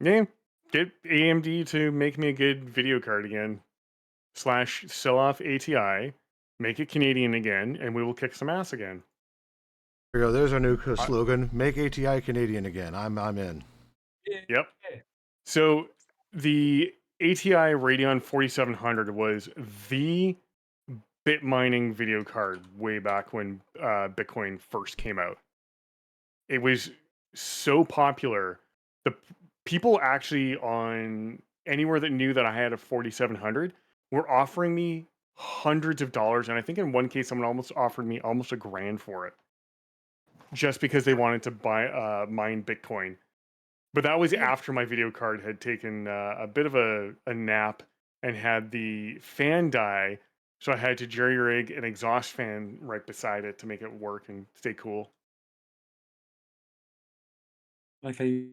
Yeah, get AMD to make me a good video card again. / sell off ATI, make it Canadian again, and we will kick some ass again. There we go. There's our new slogan: "Make ATI Canadian again." I'm in. Yep. So the ATI Radeon 4700 was the bit mining video card way back when Bitcoin first came out. It was so popular. The people actually on anywhere that knew that I had a 4700 were offering me hundreds of dollars, and I think in one case someone almost offered me almost $1,000 for it, just because they wanted to buy mine Bitcoin. But that was Yeah. after my video card had taken a bit of a nap and had the fan die, so I had to jerry rig an exhaust fan right beside it to make it work and stay cool. Like how you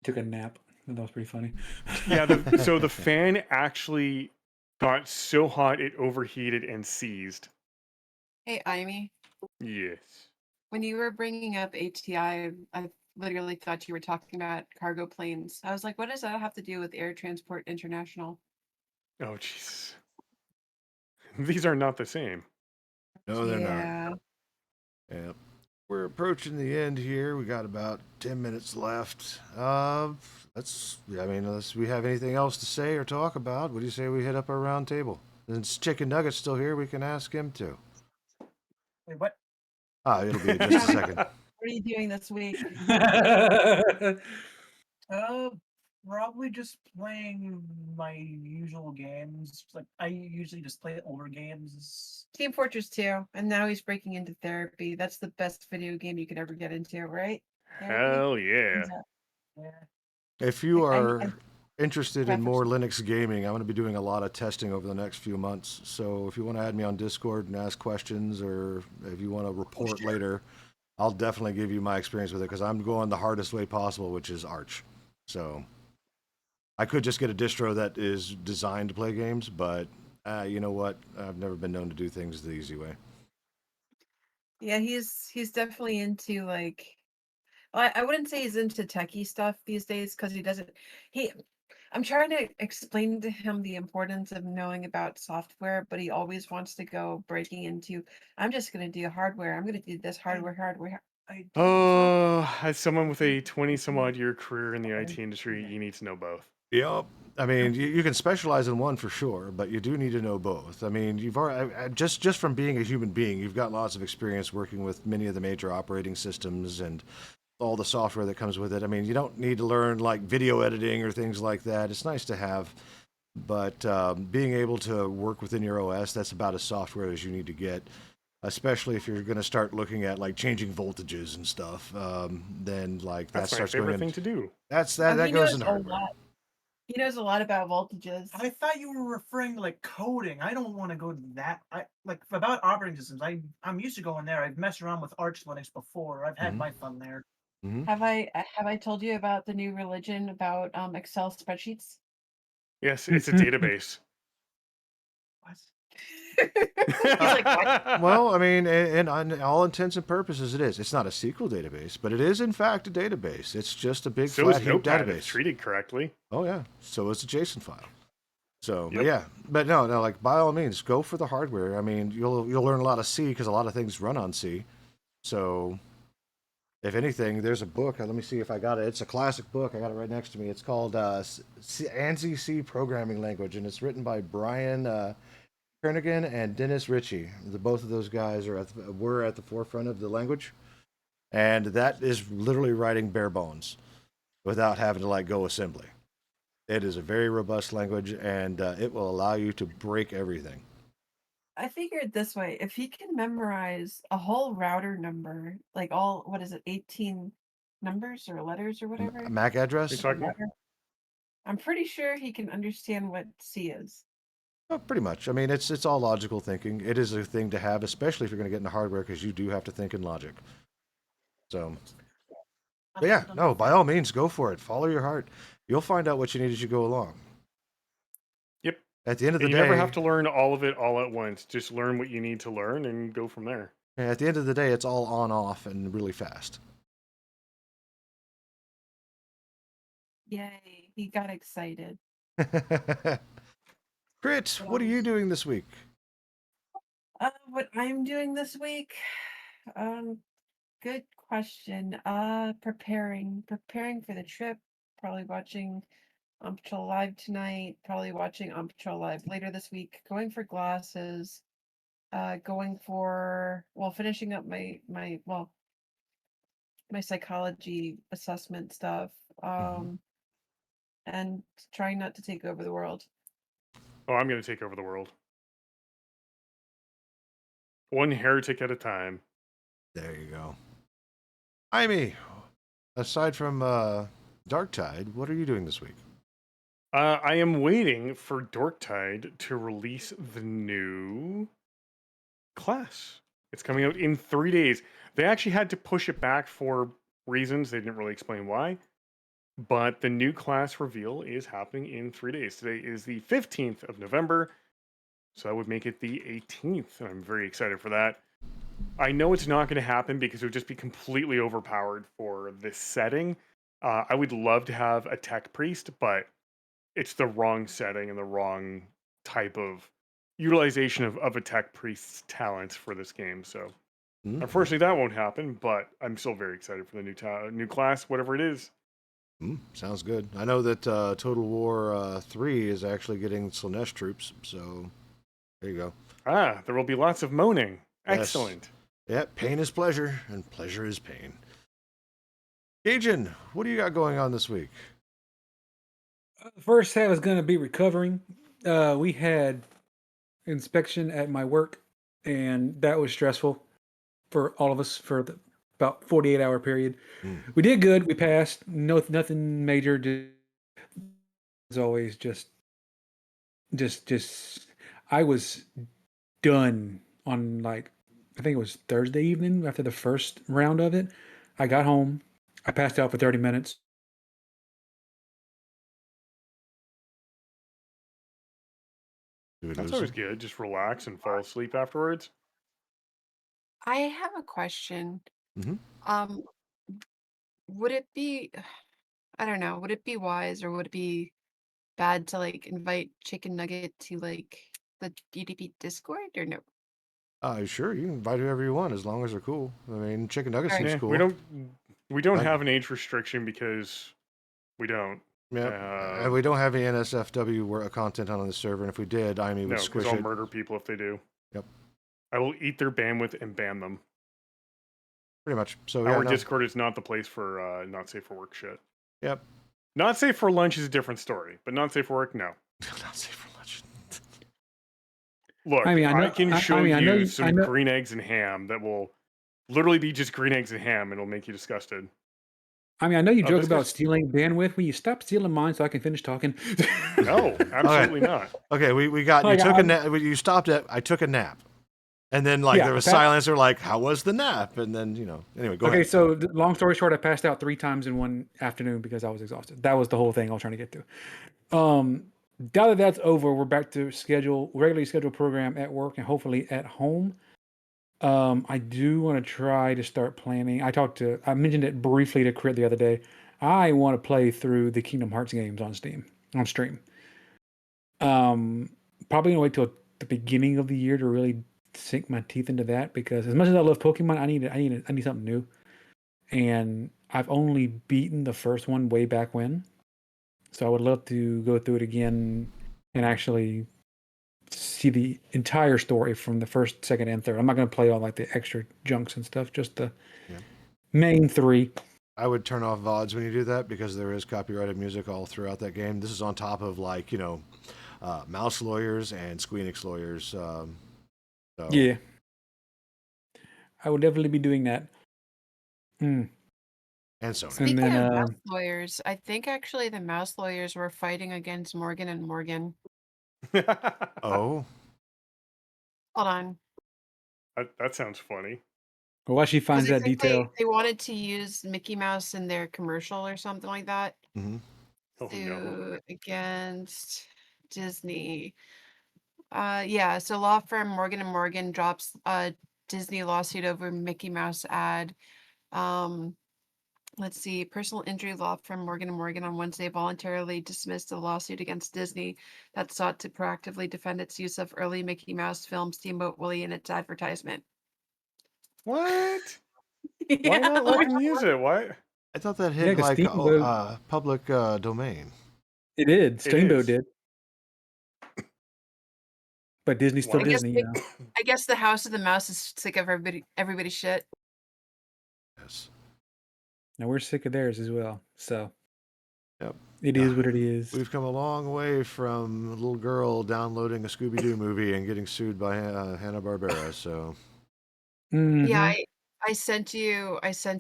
took a nap. That was pretty funny. Yeah, so the fan actually got so hot it overheated and seized. Hey, Amy, Yes. when you were bringing up ATI, I literally thought you were talking about cargo planes. I was like, what does that have to do with Air Transport International? Oh, jeez. These are not the same. No, they're not. Yeah. Yep. We're approaching the end here. We got about 10 minutes left. Unless we have anything else to say or talk about, what do you say we hit up our round table? Since Chicken Nugget's still here, we can ask him too. Wait, what? It'll be in just a second. What are you doing this week? Probably just playing my usual games. Like I usually just play older games. Team Fortress 2, and now he's breaking into therapy. That's the best video game you could ever get into, right? Therapy? Hell yeah. Yeah. If you I- are interested in more Preference. Linux gaming, I'm going to be doing a lot of testing over the next few months. So if you want to add me on Discord and ask questions, or if you want to report sure. later, I'll definitely give you my experience with it because I'm going the hardest way possible, which is Arch. So I could just get a distro that is designed to play games, but you know what? I've never been known to do things the easy way. Yeah, he's definitely into like, well, I wouldn't say he's into techie stuff these days because he doesn't. I'm trying to explain to him the importance of knowing about software, but he always wants to go breaking into. I'm just going to do hardware. I'm going to do this hardware. I Oh, as someone with a 20 some odd year career in the IT industry, you need to know both. Yep. I mean, you can specialize in one for sure, but you do need to know both. I mean, you've already just from being a human being, you've got lots of experience working with many of the major operating systems and all the software that comes with it. I mean, you don't need to learn like video editing or things like that. It's nice to have, but being able to work within your OS, that's about as software as you need to get. Especially if you're going to start looking at like changing voltages and stuff, then like that That's my starts favorite going thing in. to do. That He goes knows into a hardware. lot. He knows a lot about voltages. I thought you were referring to like coding. I don't want to go to that. I like about operating systems. I'm used to going there. I've messed around with Arch Linux before. I've had Mhm. my fun there. Mm-hmm. Have I told you about the new religion about Excel spreadsheets? Yes, it's a database. What? He's like, what? Well, I mean, and on all intents and purposes, it is. It's not a SQL database, but it is in fact a database. It's just a big So flat is heap Notepad if database. treated correctly. Oh yeah, so is a JSON file. So, but Yep. yeah, but no, like by all means, go for the hardware. I mean, you'll learn a lot of C because a lot of things run on C. So, if anything, there's a book. Let me see if I got it. It's a classic book. I got it right next to me. It's called ANSI C Programming Language, and it's written by Brian Kernighan and Dennis Ritchie. Both of those guys were at the forefront of the language, and that is literally writing bare bones without having to like go assembly. It is a very robust language, and it will allow you to break everything. I figured this way: if he can memorize a whole router number, like all, what is it, 18 numbers or letters or whatever, MAC address? You're talking about? I'm pretty sure he can understand what C is. Pretty much. I mean, it's all logical thinking. It is a thing to have, especially if you're going to get into hardware, because you do have to think in logic. So, but yeah, no, by all means, go for it. Follow your heart. You'll find out what you need as you go along. Yep. At the end of the You day, never have to learn all of it all at once. Just learn what you need to learn and go from there. at the end of the day, it's all on off and really fast. Yay, he got excited. Crit, what are you doing this week? What I'm doing this week? Good question. Preparing for the trip. Probably watching Patrol Live tonight. Probably watching Patrol Live later this week. Going for glasses. going for finishing up my psychology assessment stuff, Mhm. and trying not to take over the world. Oh, I'm going to take over the world. One heretic at a time. There you go. Amy, aside from Darktide, what are you doing this week? I am waiting for Dorktide to release the new class. It's coming out in 3 days. They actually had to push it back for reasons. They didn't really explain why. But the new class reveal is happening in 3 days. Today is the 15th of November. So that would make it the 18th. And I'm very excited for that. I know it's not going to happen because it would just be completely overpowered for this setting. I would love to have a tech priest, but it's the wrong setting and the wrong type of utilization of a tech priest's talents for this game. So Mhm. unfortunately, that won't happen. But I'm still very excited for the new class, whatever it is. Sounds good. I know that Total War 3 is actually getting Slanesh troops, so there you go. There will be lots of moaning. Yes. Excellent. Yeah, pain is pleasure, and pleasure is pain. Cajun, what do you got going on this week? The first half is going to be recovering. We had inspection at my work, and that was stressful for all of us for about 48-hour period. We did good. We passed. No, nothing major. As always, just. I was done on I think it was Thursday evening after the first round of it. I got home. I passed out for 30 minutes. That's always good. Just relax and fall asleep afterwards. I have a question. Mhm. Um, would it be, I don't know, would it be wise or would it be bad to invite Chicken Nugget to the UDP Discord or no? Sure, you can invite whoever you want as long as they're cool. I mean, Chicken Nugget Alright. seems Yeah, cool. we don't Like- have an age restriction because we don't. Yep. And we don't have any NSFW content on the server, and if we did, Amy would No, because squish I'll it. murder people if they do. Yep. I will eat their bandwidth and ban them. Pretty much. So yeah, Our no. Discord is not the place for not safe for work shit. Yep. Not safe for lunch is a different story, but not safe for work, no. Not safe for lunch. Look, I mean, I know- can I- I show mean, I know you you- some I know- green eggs and ham that will literally be just green eggs and ham, and it'll make you disgusted. I mean, I know you Oh, joke this about guy's- stealing bandwidth. Will you stop stealing mine so I can finish talking? No, absolutely not. Okay, we got you Like, took a I'm- nap. You stopped at I took a nap, and then Yeah, there was that- silence. They're like, "How was the nap?" And then anyway, go Okay, ahead. so long story short, I passed out 3 times in one afternoon because I was exhausted. That was the whole thing I was trying to get to. Now that that's over, we're back to regularly scheduled program at work and hopefully at home. I do want to try to start planning. I mentioned it briefly to Crit the other day. I want to play through the Kingdom Hearts games on stream. Probably gonna wait till the beginning of the year to really sink my teeth into that because as much as I love Pokemon, I need something new. And I've only beaten the first one way back when. So I would love to go through it again and actually see the entire story from the first, second, and third. I'm not going to play all the extra junks and stuff, just the main 3. I would turn off VODs when you do that because there is copyrighted music all throughout that game. This is on top of Mouse Lawyers and Squeenix Lawyers. So. Yeah. I would definitely be doing that. And Sony. Speaking then, of mouse lawyers, I think actually the mouse lawyers were fighting against Morgan and Morgan. Oh. Hold on. That sounds funny. Well, she finds I that think detail. They wanted to use Mickey Mouse in their commercial or something like that. Mm-hmm. Oh, no. Against Disney. Yeah, so law firm Morgan and Morgan drops a Disney lawsuit over Mickey Mouse ad. Let's see. Personal injury law firm Morgan and Morgan on Wednesday voluntarily dismissed a lawsuit against Disney that sought to proactively defend its use of early Mickey Mouse film Steamboat Willie in its advertisement. What? Why not let them use it? Why? I thought that hit 'cause Steamboat- public domain. It did. Steamboat did. But Disney's still What? I guess Disney, they, you know. I guess the House of the Mouse is sick of everybody's shit. Yes. And we're sick of theirs as well. So Yep. it Yeah. is what it is. We've come a long way from a little girl downloading a Scooby-Doo movie and getting sued by Hanna-Barbera. So Yeah, Mhm. I sent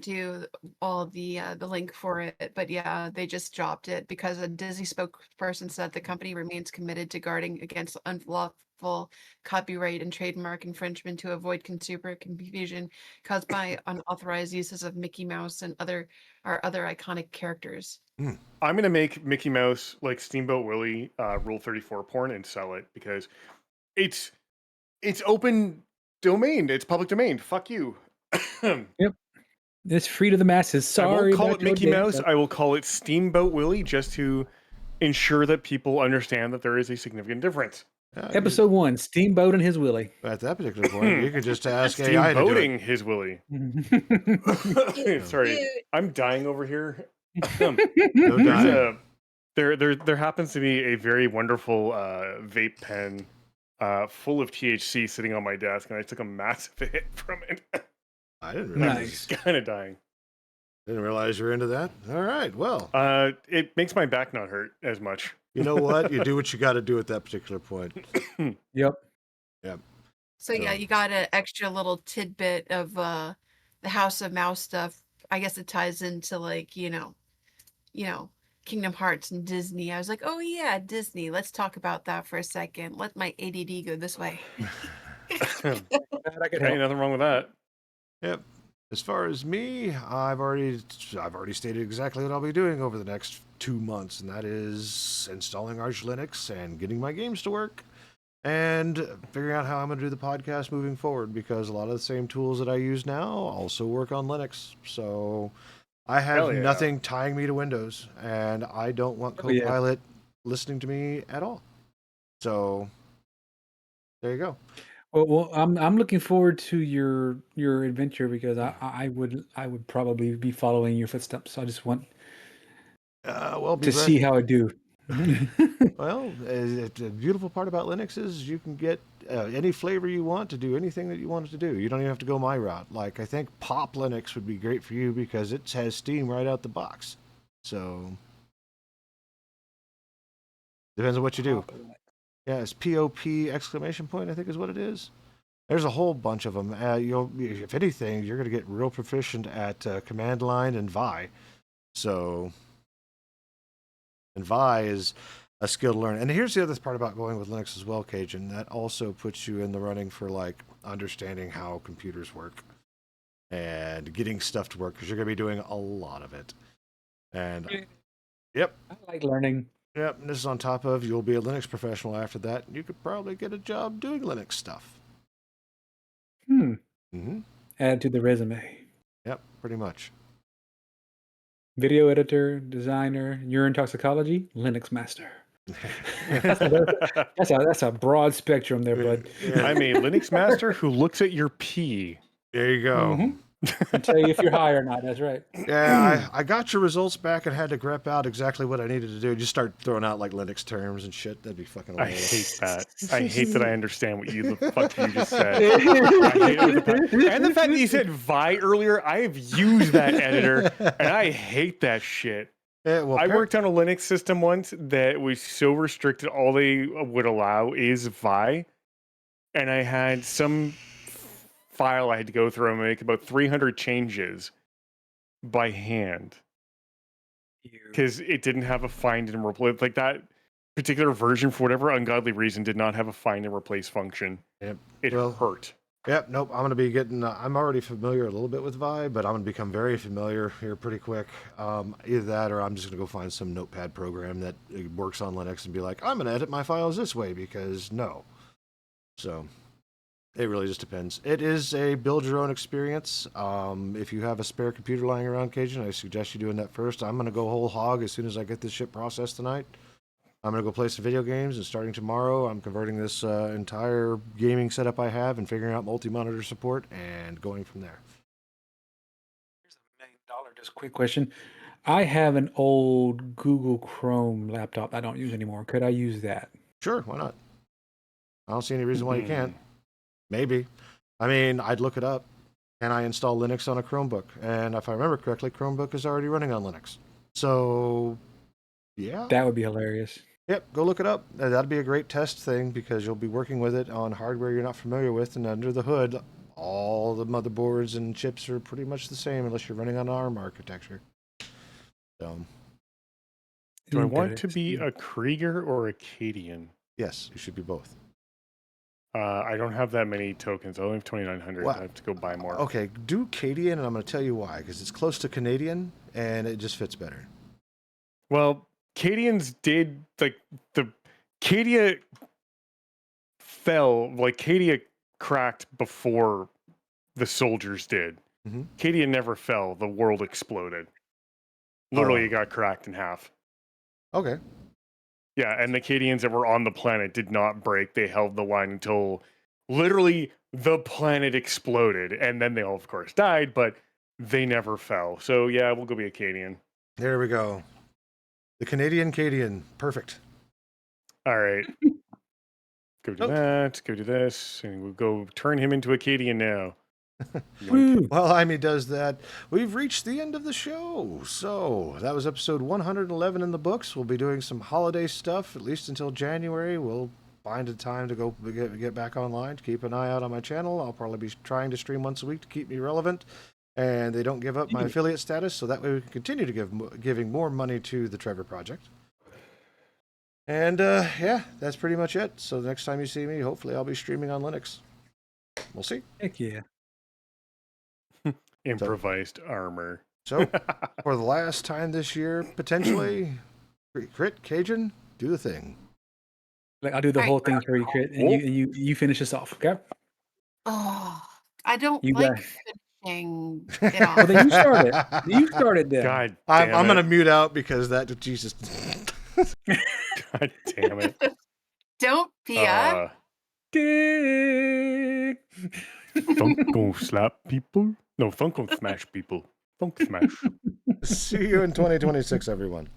you all the link for it, but yeah, they just dropped it because a Disney spokesperson said the company remains committed to guarding against unlawful copyright and trademark infringement to avoid consumer confusion caused by unauthorized uses of Mickey Mouse and other iconic characters. I'm gonna make Mickey Mouse like Steamboat Willie Rule 34 porn and sell it because it's open domain. It's public domain. Fuck you. Yep. It's free to the masses. I won't Sorry call about it your Mickey dick, Mouse. but I will call it Steamboat Willie just to ensure that people understand that there is a significant difference. episode 1, Steamboat and his Willie. at that particular point, you could just ask AI to do it. Steamboating his Willie. Sorry, I'm dying over here. No There's dying. there happens to be a very wonderful vape pen full of THC sitting on my desk, and I took a massive hit from it. I didn't realize. Nice. Kind of dying. Didn't realize you're into that. All right. Well, It makes my back not hurt as much. you know what? You do what you got to do at that particular point. Yep. Yep. So yeah, you got an extra little tidbit of the House of Mouse stuff. I guess it ties into like, you know, Kingdom Hearts and Disney. I was like, oh yeah, Disney. Let's talk about that for a second. Let my ADD go this way. Glad I could Ain't help. nothing wrong with that. Yep. As far as me, I've already stated exactly what I'll be doing over the next 2 months, and that is installing Arch Linux and getting my games to work, and figuring out how I'm going to do the podcast moving forward. Because a lot of the same tools that I use now also work on Linux, so I have Hell yeah. nothing tying me to Windows, and I don't want Oh, yeah. Copilot listening to me at all. So there you go. Well, I'm looking forward to your adventure because I would probably be following your footsteps. So I just want Well, be to ready. see how I do. Well, the beautiful part about Linux is you can get any flavor you want to do anything that you want it to do. You don't even have to go my route. Like, I think Pop Linux would be great for you because it has Steam right out the box. So, depends on what you do. Yeah, it's POP exclamation point, I think is what it is. There's a whole bunch of them. If anything, you're going to get real proficient at command line and Vi. So, and Vi is a skill to learn. And here's the other part about going with Linux as well, Cajun. That also puts you in the running for like understanding how computers work and getting stuff to work because you're going to be doing a lot of it. And yep, I like learning. yep. And this is on top of you'll be a Linux professional after that. You could probably get a job doing Linux stuff. Mm-hmm. Add to the resume. Yep, pretty much. Video editor, designer, urine toxicology, Linux master. That's a broad spectrum there, bud. I'm a Linux master who looks at your pee. There you go. Mhm. And tell you if you're high or not. That's right. Yeah, I got your results back and had to grep out exactly what I needed to do. Just start throwing out like Linux terms and shit. That'd be fucking I hilarious. hate that. I hate that I understand what the fuck you just said. I hate it with and the fact that you said Vi earlier, I have used that editor and I hate that shit. Yeah, well, I worked on a Linux system once that was so restricted, all they would allow is Vi. And I had some file I had to go through and make about 300 changes by hand. Because it didn't have a find and replace. Like that particular version, for whatever ungodly reason, did not have a find and replace function. Yep. It hurt. Yep. Nope. I'm going to be getting. I'm already familiar a little bit with Vi, but I'm going to become very familiar here pretty quick. Either that, or I'm just going to go find some notepad program that works on Linux and be like, I'm going to edit my files this way because no. So it really just depends. It is a build your own experience. If you have a spare computer lying around, Cajun, I suggest you doing that first. I'm going to go whole hog as soon as I get this shit processed tonight. I'm going to go play some video games, and starting tomorrow, I'm converting this entire gaming setup I have and figuring out multi-monitor support and going from there. Here's $1 million. Just a quick question. I have an old Google Chrome laptop I don't use anymore. Could I use that? Sure, why not? I don't see any reason why you can't. Maybe. I mean, I'd look it up. Can I install Linux on a Chromebook? And if I remember correctly, Chromebook is already running on Linux. So, yeah. That would be hilarious. Yep, go look it up. That'd be a great test thing because you'll be working with it on hardware you're not familiar with, and under the hood, all the motherboards and chips are pretty much the same unless you're running on ARM architecture. So, Do I want to be Interesting. a Krieger or a Cadian? yes, you should be both. I don't have that many tokens. I only have 2,900. Well, I have to go buy more. Okay, do Cadian, and I'm going to tell you why, because it's close to Canadian, and it just fits better. Well, Cadians did, like, the Cadia fell, like, Cadia cracked before the soldiers did. Mhm. Cadia never fell. The world exploded. Oh. Literally, it got cracked in half. Okay. Yeah, and the Cadians that were on the planet did not break. They held the line until literally the planet exploded. And then they all, of course, died, but they never fell. So, yeah, we'll go be a Cadian. There we go. The Canadian Cadian. Perfect. All right. Go do Oh. that. Go do this. And we'll go turn him into a Cadian now. Yoink. Woo. While Jaime does that, we've reached the end of the show. So that was episode 111 in the books. We'll be doing some holiday stuff, at least until January. We'll find a time to go get back online. Keep an eye out on my channel. I'll probably be trying to stream once a week to keep me relevant. And they don't give up my affiliate status, so that way we can continue to giving more money to the Trevor Project. And yeah, that's pretty much it. So the next time you see me, hopefully I'll be streaming on Linux. We'll see. Heck yeah. Improvised armor. So for the last time this year, potentially, Crit Cajun, do the thing. Like I'll do the Alright. whole thing for you, Crit, and you finish us off. Okay. Oh, I don't You like got- finishing it Well, off. then you started. You started then. God I'm damn gonna it. mute out because that Jesus. God damn it. Don't, Pia. Dick. Funk gon' slap people? No, Funk gon' smash people. Funk smash. See you in 2026, everyone.